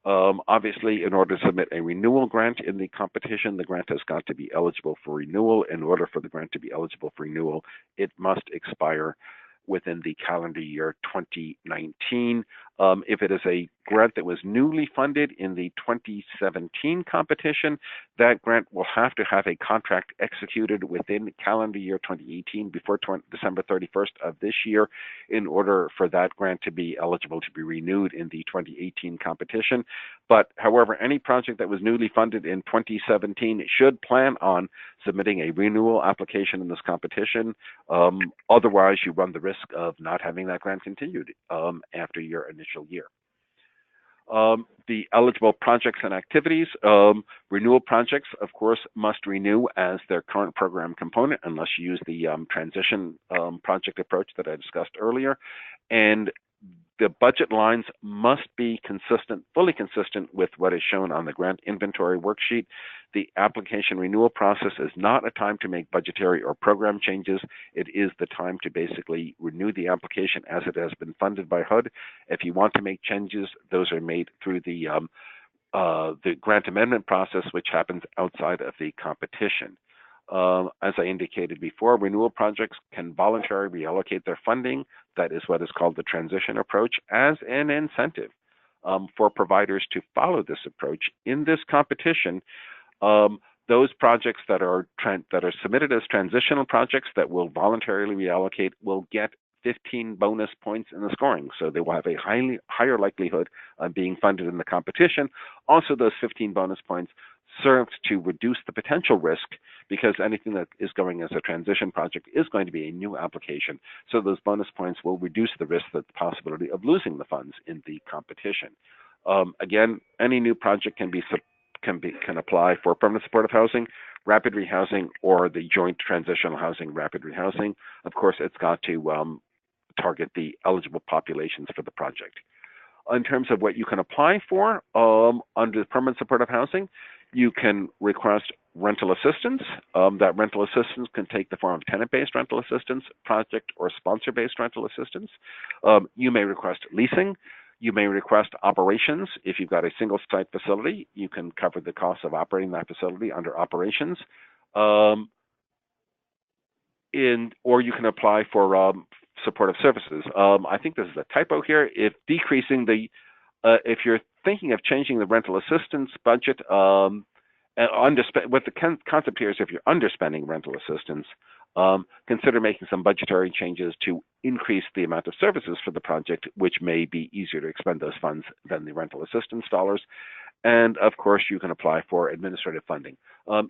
Obviously, in order to submit a renewal grant in the competition, the grant has got to be eligible for renewal. In order for the grant to be eligible for renewal, it must expire within the calendar year 2019. If it is a grant that was newly funded in the 2017 competition, that grant will have to have a contract executed within calendar year 2018 before December 31st of this year in order for that grant to be eligible to be renewed in the 2018 competition. But however, any project that was newly funded in 2017 should plan on submitting a renewal application in this competition. Otherwise, you run the risk of not having that grant continued after your initial year. The eligible projects and activities, renewal projects, of course, must renew as their current program component unless you use the transition project approach that I discussed earlier. And the budget lines must be consistent, fully consistent with what is shown on the grant inventory worksheet. The application renewal process is not a time to make budgetary or program changes. It is the time to basically renew the application as it has been funded by HUD. If you want to make changes, those are made through the grant amendment process, which happens outside of the competition. As I indicated before, renewal projects can voluntarily reallocate their funding. That is what is called the transition approach as an incentive for providers to follow this approach. In this competition, those projects that are submitted as transitional projects that will voluntarily reallocate will get 15 bonus points in the scoring. So they will have a higher likelihood of being funded in the competition. Also, those 15 bonus points serves to reduce the potential risk, because anything that is going as a transition project is going to be a new application. So those bonus points will reduce the risk, the possibility of losing the funds in the competition. Again, any new project can apply for permanent supportive housing, rapid rehousing, or the joint transitional housing rapid rehousing. Of course, it's got to target the eligible populations for the project. In terms of what you can apply for under permanent supportive housing, you can request rental assistance. That rental assistance can take the form of tenant-based rental assistance, project or sponsor-based rental assistance. You may request leasing. You may request operations. If you've got a single site facility, you can cover the cost of operating that facility under operations. Or you can apply for supportive services. I think this is a typo here. If you're thinking of changing the rental assistance budget, what the concept here is, if you're underspending rental assistance, consider making some budgetary changes to increase the amount of services for the project, which may be easier to expend those funds than the rental assistance dollars. And of course, you can apply for administrative funding.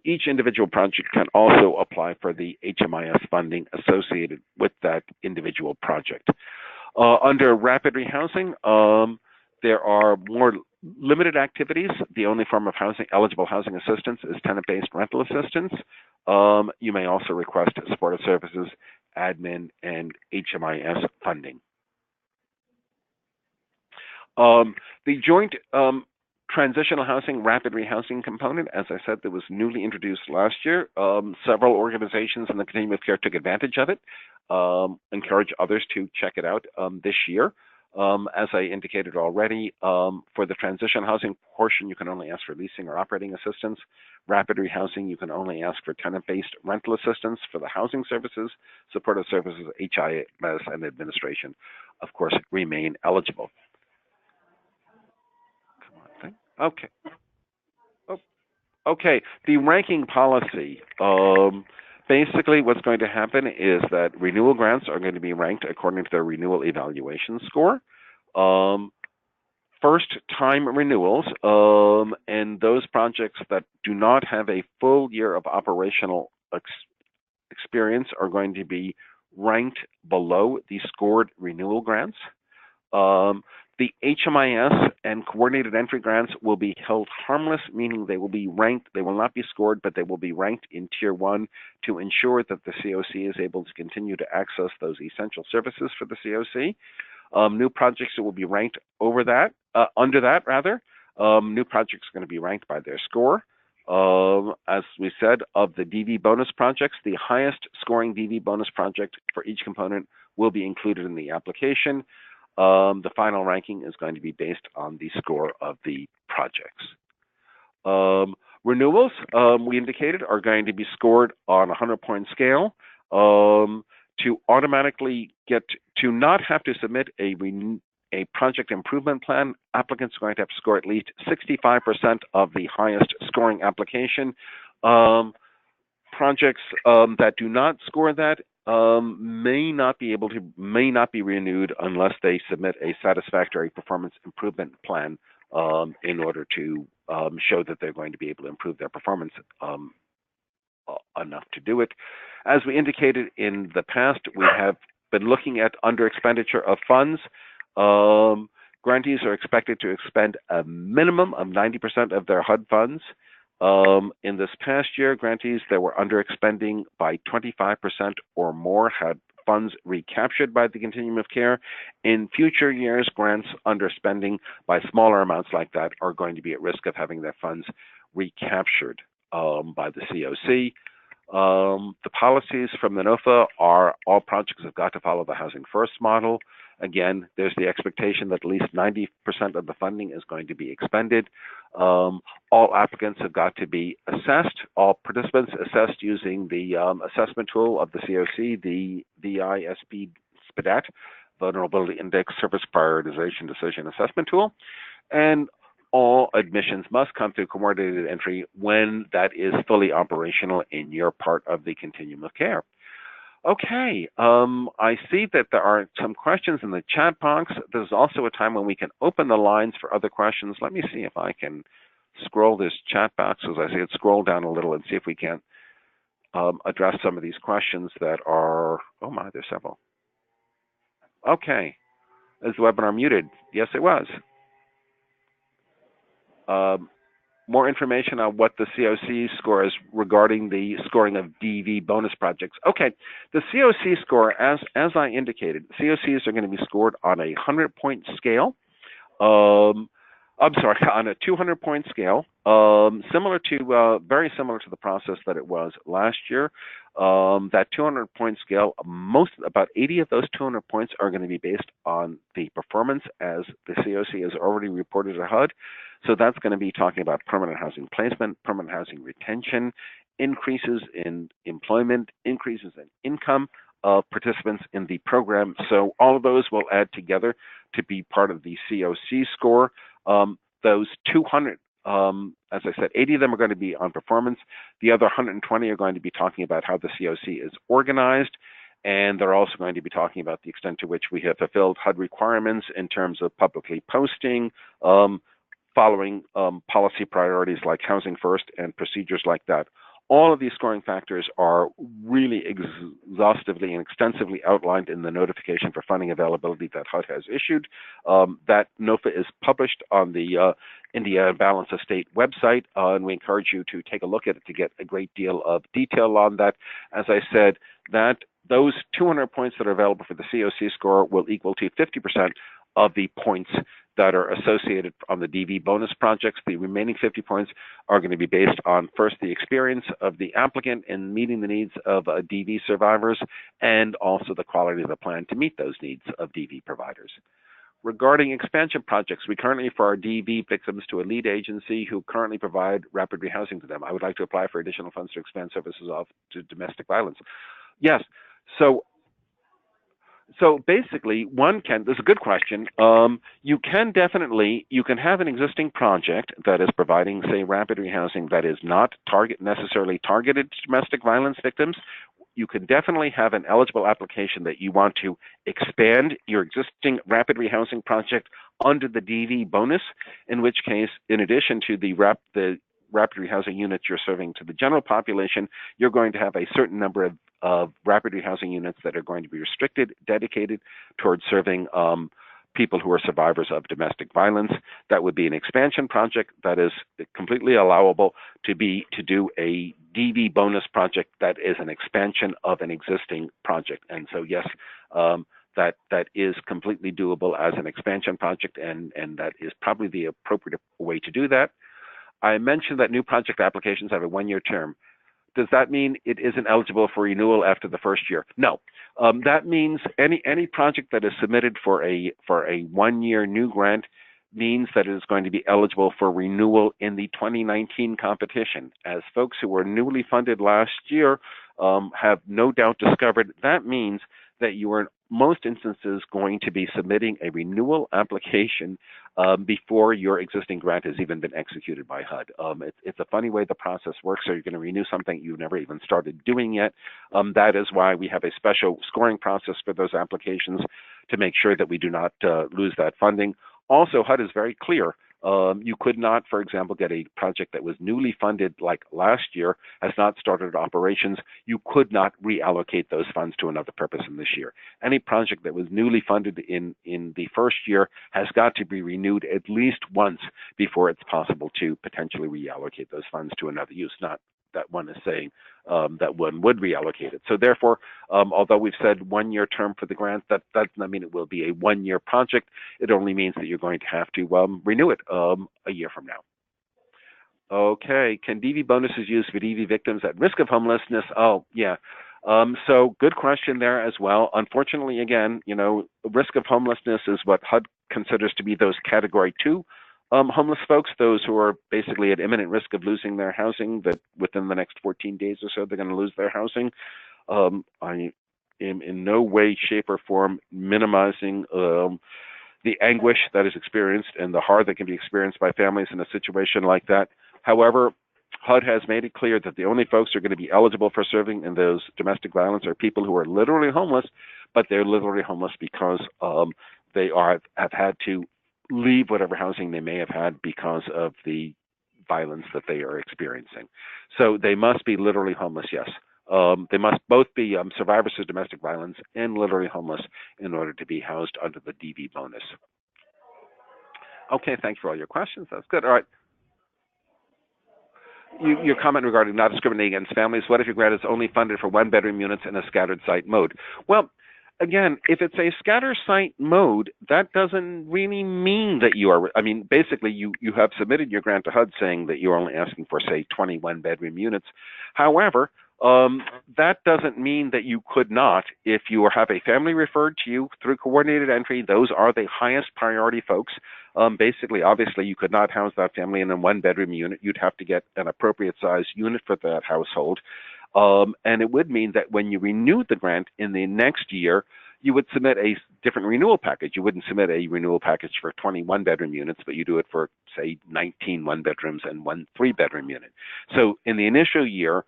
Each individual project can also apply for the HMIS funding associated with that individual project. Under rapid rehousing, there are more limited activities. The only form of eligible housing assistance is tenant-based rental assistance. You may also request supportive services, admin, and HMIS funding. The joint transitional housing rapid rehousing component, as I said, that was newly introduced last year. Several organizations in the continuum of care took advantage of it. Encourage others to check it out this year. As I indicated already, for the transition housing portion, you can only ask for leasing or operating assistance. Rapid rehousing, you can only ask for tenant-based rental assistance. For the housing services, supportive services, HIMS, and administration, of course, remain eligible. Okay. Okay. The ranking policy. Basically, what's going to happen is that renewal grants are going to be ranked according to their renewal evaluation score. First-time renewals and those projects that do not have a full year of operational experience are going to be ranked below the scored renewal grants. The HMIS and coordinated entry grants will be held harmless, meaning they will be ranked, they will not be scored, but they will be ranked in Tier 1 to ensure that the CoC is able to continue to access those essential services for the CoC. New projects will be ranked under that. New projects are going to be ranked by their score. As we said, of the DV bonus projects, the highest scoring DV bonus project for each component will be included in the application. The final ranking is going to be based on the score of the projects. Renewals, we indicated, are going to be scored on a 100-point scale. To automatically to not have to submit a project improvement plan, applicants are going to have to score at least 65% of the highest scoring application. Projects that do not score that may not be renewed unless they submit a satisfactory performance improvement plan in order to show that they're going to be able to improve their performance enough to do it. As we indicated in the past, we have been looking at under expenditure of funds. Grantees are expected to expend a minimum of 90% of their HUD funds. In this past year, grantees that were under expending by 25% or more had funds recaptured by the continuum of care. In future years, grants underspending by smaller amounts like that are going to be at risk of having their funds recaptured by the CoC. The policies from the NOFA are all projects have got to follow the Housing First model. Again, there's the expectation that at least 90% of the funding is going to be expended. All applicants have got to be assessed, all participants assessed using the assessment tool of the CoC, the VI-SPDAT, Vulnerability Index Service Prioritization Decision Assessment Tool. And all admissions must come through coordinated entry when that is fully operational in your part of the continuum of care. Okay, I see that there are some questions in the chat box. There's also a time when we can open the lines for other questions. Let me see if I can scroll this chat box, as I say, scroll down a little and see if we can address some of these questions that are, oh my, there's several. Okay, is the webinar muted? Yes, it was. More information on what the CoC score is regarding the scoring of DV bonus projects. Okay, the CoC score, as I indicated, CoCs are going to be scored on a 100-point scale. I'm sorry, on a 200-point scale, similar to, very similar to the process that it was last year. That 200-point scale, about 80 of those 200 points are going to be based on the performance as the CoC has already reported to HUD. So that's going to be talking about permanent housing placement, permanent housing retention, increases in employment, increases in income of participants in the program. So all of those will add together to be part of the CoC score. Those 200, as I said, 80 of them are going to be on performance. The other 120 are going to be talking about how the CoC is organized. And they're also going to be talking about the extent to which we have fulfilled HUD requirements in terms of publicly posting, following policy priorities like housing first and procedures like that. All of these scoring factors are really exhaustively and extensively outlined in the notification for funding availability that HUD has issued. That NOFA is published on the Indiana Balance of State website, and we encourage you to take a look at it to get a great deal of detail on that. As I said, that those 200 points that are available for the CoC score will equal to 50% of the points that are associated on the DV bonus projects. The remaining 50 points are going to be based on, first, the experience of the applicant in meeting the needs of DV survivors, and also the quality of the plan to meet those needs of DV providers. Regarding expansion projects, we currently offer our DV victims to a lead agency who currently provide rapid rehousing to them. I would like to apply for additional funds to expand services off to domestic violence. Yes, so basically, this is a good question. You can have an existing project that is providing, say, rapid rehousing that is not necessarily targeted to domestic violence victims. You can definitely have an eligible application that you want to expand your existing rapid rehousing project under the DV bonus, in which case, in addition to the rapid rehousing units you're serving to the general population, you're going to have a certain number of rapid rehousing units that are going to be restricted, dedicated towards serving people who are survivors of domestic violence. That would be an expansion project that is completely allowable to do a DV bonus project that is an expansion of an existing project. And so, yes, that is completely doable as an expansion project, and that is probably the appropriate way to do that. I mentioned that new project applications have a one-year term. Does that mean it isn't eligible for renewal after the first year? No. That means any project that is submitted for a one-year new grant means that it is going to be eligible for renewal in the 2019 competition. As folks who were newly funded last year have no doubt discovered, that means that you are in most instances going to be submitting a renewal application before your existing grant has even been executed by HUD. It's a funny way the process works, so you're going to renew something you've never even started doing yet. That is why we have a special scoring process for those applications to make sure that we do not lose that funding. Also, HUD is very clear. You could not, for example, get a project that was newly funded like last year, has not started operations. You could not reallocate those funds to another purpose in this year. Any project that was newly funded in the first year has got to be renewed at least once before it's possible to potentially reallocate those funds to another use. Not that one is saying that one would reallocate it. So therefore, although we've said one-year term for the grant, that does not mean it will be a one-year project. It only means that you're going to have to renew it a year from now. Okay, can DV bonuses used for DV victims at risk of homelessness? Oh, yeah. So good question there as well. Unfortunately, again, risk of homelessness is what HUD considers to be those Category 2 homeless folks, those who are basically at imminent risk of losing their housing, that within the next 14 days or so, they're going to lose their housing. I am in no way, shape, or form minimizing the anguish that is experienced and the harm that can be experienced by families in a situation like that. However, HUD has made it clear that the only folks who are going to be eligible for serving in those domestic violence are people who are literally homeless, but they're literally homeless because they have had to leave whatever housing they may have had because of the violence that they are experiencing. So they must be literally homeless, yes. They must both be survivors of domestic violence and literally homeless in order to be housed under the DV bonus. Okay, thanks for all your questions. That's good. All right. Your comment regarding not discriminating against families, what if your grant is only funded for one-bedroom units in a scattered site mode? Well, again, if it's a scatter site mode, that doesn't really mean that you are, I mean, basically you have submitted your grant to HUD saying that you're only asking for, say, 21 bedroom units. However, that doesn't mean that you could not, if you have a family referred to you through coordinated entry, those are the highest priority folks. Basically, obviously, you could not house that family in a one-bedroom unit. You'd have to get an appropriate size unit for that household. And it would mean that when you renew the grant in the next year, you would submit a different renewal package. You wouldn't submit a renewal package for 21 bedroom units, but you do it for, say, 19 one-bedrooms and one three-bedroom unit. So in the initial year,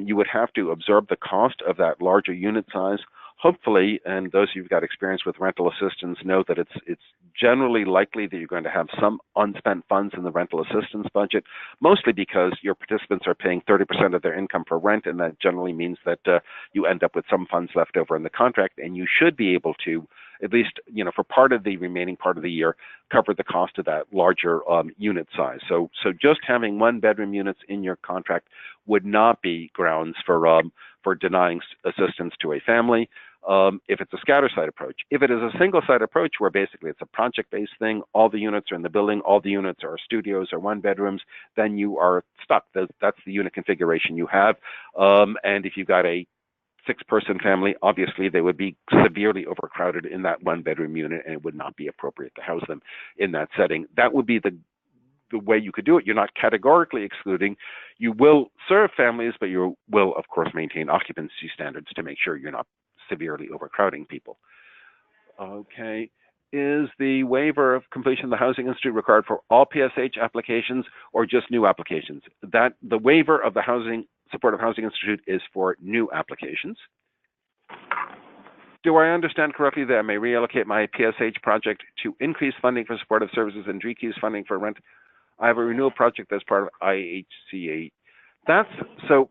you would have to absorb the cost of that larger unit size. Hopefully, and those who've got experience with rental assistance know that it's generally likely that you're going to have some unspent funds in the rental assistance budget, mostly because your participants are paying 30% of their income for rent, and that generally means that you end up with some funds left over in the contract, and you should be able to, at least, for part of the remaining part of the year, cover the cost of that larger unit size. So just having one-bedroom units in your contract would not be grounds for denying assistance to a family if it's a scatter site approach. If it is a single site approach where basically it's a project-based thing, all the units are in the building, all the units are studios or one-bedrooms, then you are stuck. That's the unit configuration you have. And if you've got a six-person family, obviously they would be severely overcrowded in that one-bedroom unit, and it would not be appropriate to house them in that setting. That would be the way you could do it. You're not categorically excluding. You will serve families, but you will, of course, maintain occupancy standards to make sure you're not severely overcrowding people. Okay. Is the waiver of completion of the Housing Institute required for all PSH applications or just new applications? That the waiver of the Supportive Housing Institute is for new applications. Do I understand correctly that I may reallocate my PSH project to increase funding for supportive services and decrease funding for rent? I have a renewal project that's part of IHCDA. So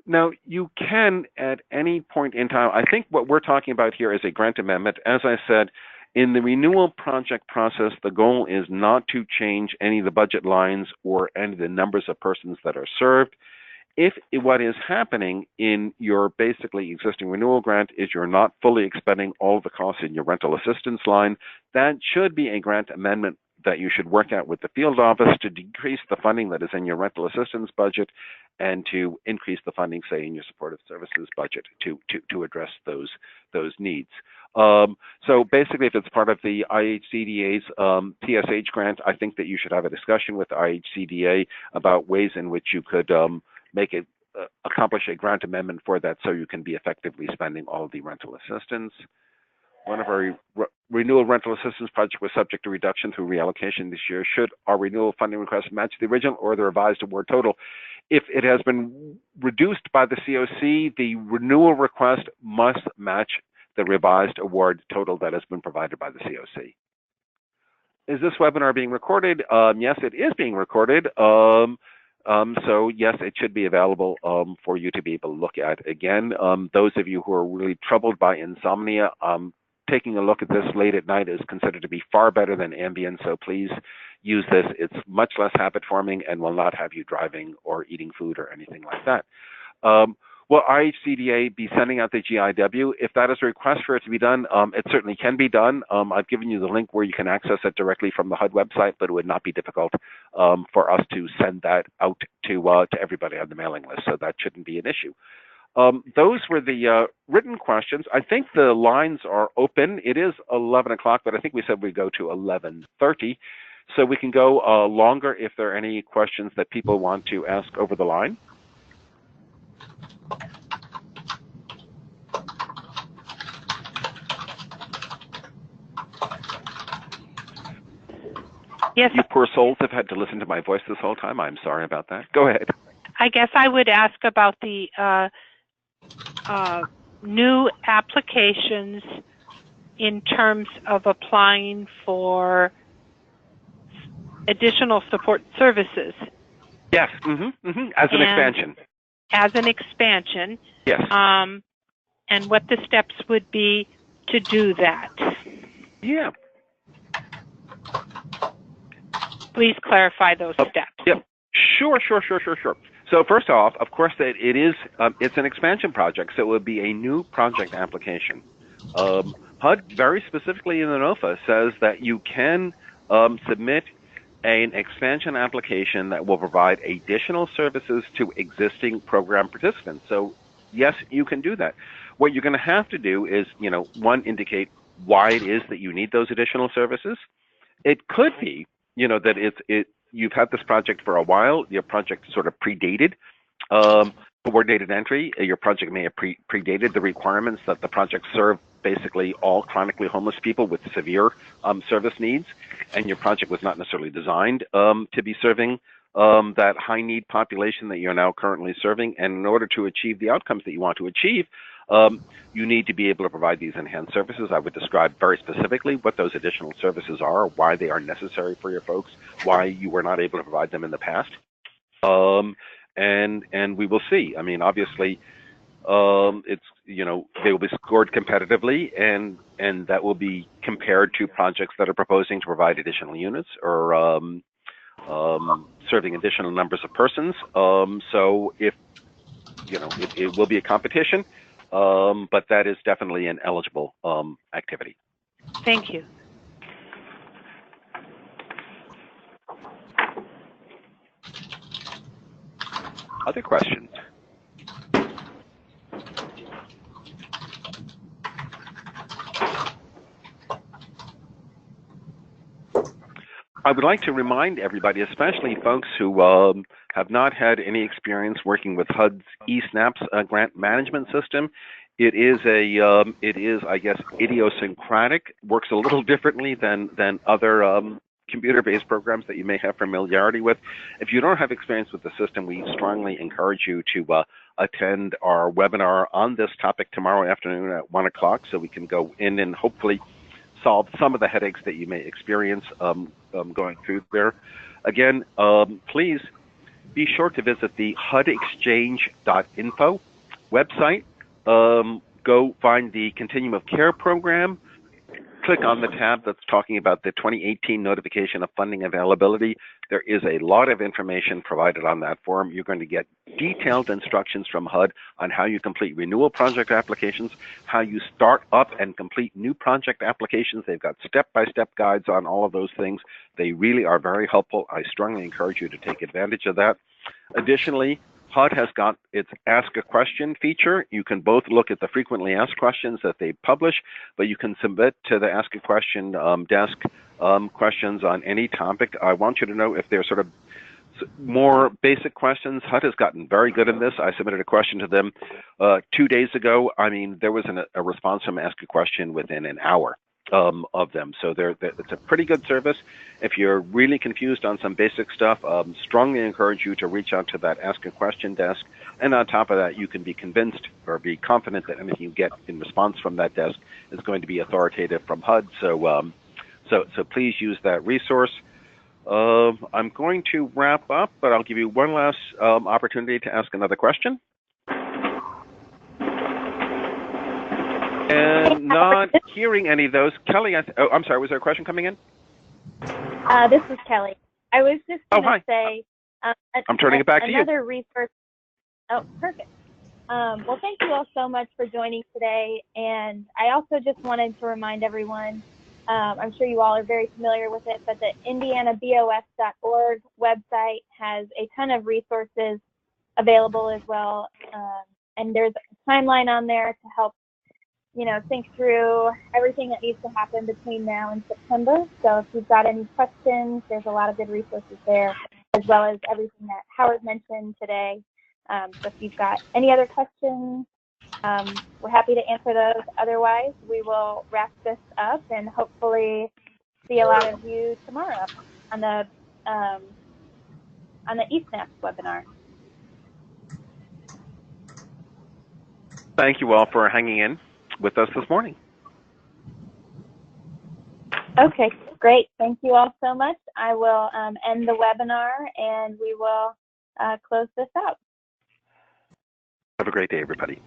now you can at any point in time, I think what we're talking about here is a grant amendment. As I said, in the renewal project process, the goal is not to change any of the budget lines or any of the numbers of persons that are served. If what is happening in your basically existing renewal grant is you're not fully expending all of the costs in your rental assistance line, that should be a grant amendment that you should work out with the field office to decrease the funding that is in your rental assistance budget and to increase the funding, say, in your supportive services budget to address those needs. So basically, if it's part of the IHCDA's PSH grant, I think that you should have a discussion with the IHCDA about ways in which you could make it accomplish a grant amendment for that so you can be effectively spending all of the rental assistance. One of our renewal rental assistance project was subject to reduction through reallocation this year. Should our renewal funding request match the original or the revised award total? If it has been reduced by the CoC, the renewal request must match the revised award total that has been provided by the CoC. Is this webinar being recorded? Yes, it is being recorded. So yes, it should be available for you to be able to look at. Again, those of you who are really troubled by insomnia, taking a look at this late at night is considered to be far better than Ambien, so please use this. It's much less habit forming and will not have you driving or eating food or anything like that. Will IHCDA be sending out the GIW? If that is a request for it to be done, it certainly can be done. I've given you the link where you can access it directly from the HUD website, but it would not be difficult for us to send that out to everybody on the mailing list, so that shouldn't be an issue. Those were the written questions. I think the lines are open. It is 11 o'clock, but I think we said we'd go to 11:30. So we can go longer if there are any questions that people want to ask over the line. Yes. You poor souls have had to listen to my voice this whole time. I'm sorry about that. Go ahead. I guess I would ask about the new applications in terms of applying for additional support services. Yes, as an expansion. As an expansion. Yes. And what the steps would be to do that. Yeah. Please clarify those steps. Yep. Sure. So first off, of course, that it is it's an expansion project, so it would be a new project application. HUD very specifically in the NOFA says that you can submit an expansion application that will provide additional services to existing program participants. So yes, you can do that. What you're going to have to do is, one, indicate why it is that you need those additional services. It could be, that you've had this project for a while. Your project sort of predated coordinated entry. Your project may have predated the requirements that the project serve basically all chronically homeless people with severe service needs, and your project was not necessarily designed to be serving that high need population that you're now currently serving. And in order to achieve the outcomes that you want to achieve, you need to be able to provide these enhanced services. I would describe very specifically what those additional services are, why they are necessary for your folks, why you were not able to provide them in the past. And we will see. I mean, obviously, it's, they will be scored competitively, and that will be compared to projects that are proposing to provide additional units or serving additional numbers of persons. So if, it will be a competition, but that is definitely an eligible activity. Thank you. Other questions? I would like to remind everybody, especially folks who have not had any experience working with HUD's eSNAPS grant management system. It is, I guess, idiosyncratic, works a little differently than other computer-based programs that you may have familiarity with. If you don't have experience with the system, we strongly encourage you to attend our webinar on this topic tomorrow afternoon at 1 o'clock, so we can go in and hopefully solve some of the headaches that you may experience going through there. Again, please be sure to visit the hudexchange.info website. Go find the Continuum of Care program. Click on the tab that's talking about the 2018 notification of funding availability. There is a lot of information provided on that form. You're going to get detailed instructions from HUD on how you complete renewal project applications, how you start up and complete new project applications. They've got step-by-step guides on all of those things. They really are very helpful. I strongly encourage you to take advantage of that. Additionally, HUD has got its Ask a Question feature. You can both look at the frequently asked questions that they publish, but you can submit to the Ask a Question desk questions on any topic. I want you to know if they're sort of more basic questions. HUD has gotten very good in this. I submitted a question to them 2 days ago. I mean, there was a response from Ask a Question within an hour of them. So it's a pretty good service. If you're really confused on some basic stuff, strongly encourage you to reach out to that Ask a Question desk. And on top of that, you can be convinced or be confident that anything you get in response from that desk is going to be authoritative from HUD. So please use that resource. I'm going to wrap up, but I'll give you one last opportunity to ask another question. And not hearing any of those. Kelly, I'm sorry, was there a question coming in? This is Kelly. I was just going to say... I'm turning it back to you. Another resource. Oh, perfect. Well, thank you all so much for joining today. And I also just wanted to remind everyone, I'm sure you all are very familiar with it, but the indianabos.org website has a ton of resources available as well. And there's a timeline on there to help think through everything that needs to happen between now and September. So if you've got any questions, there's a lot of good resources there, as well as everything that Howard mentioned today. So if you've got any other questions, we're happy to answer those. Otherwise, we will wrap this up and hopefully see a lot of you tomorrow on the eSNAPS webinar. Thank you all for hanging in with us this morning. Okay. Great. Thank you all so much. I will end the webinar and we will close this out. Have a great day, everybody.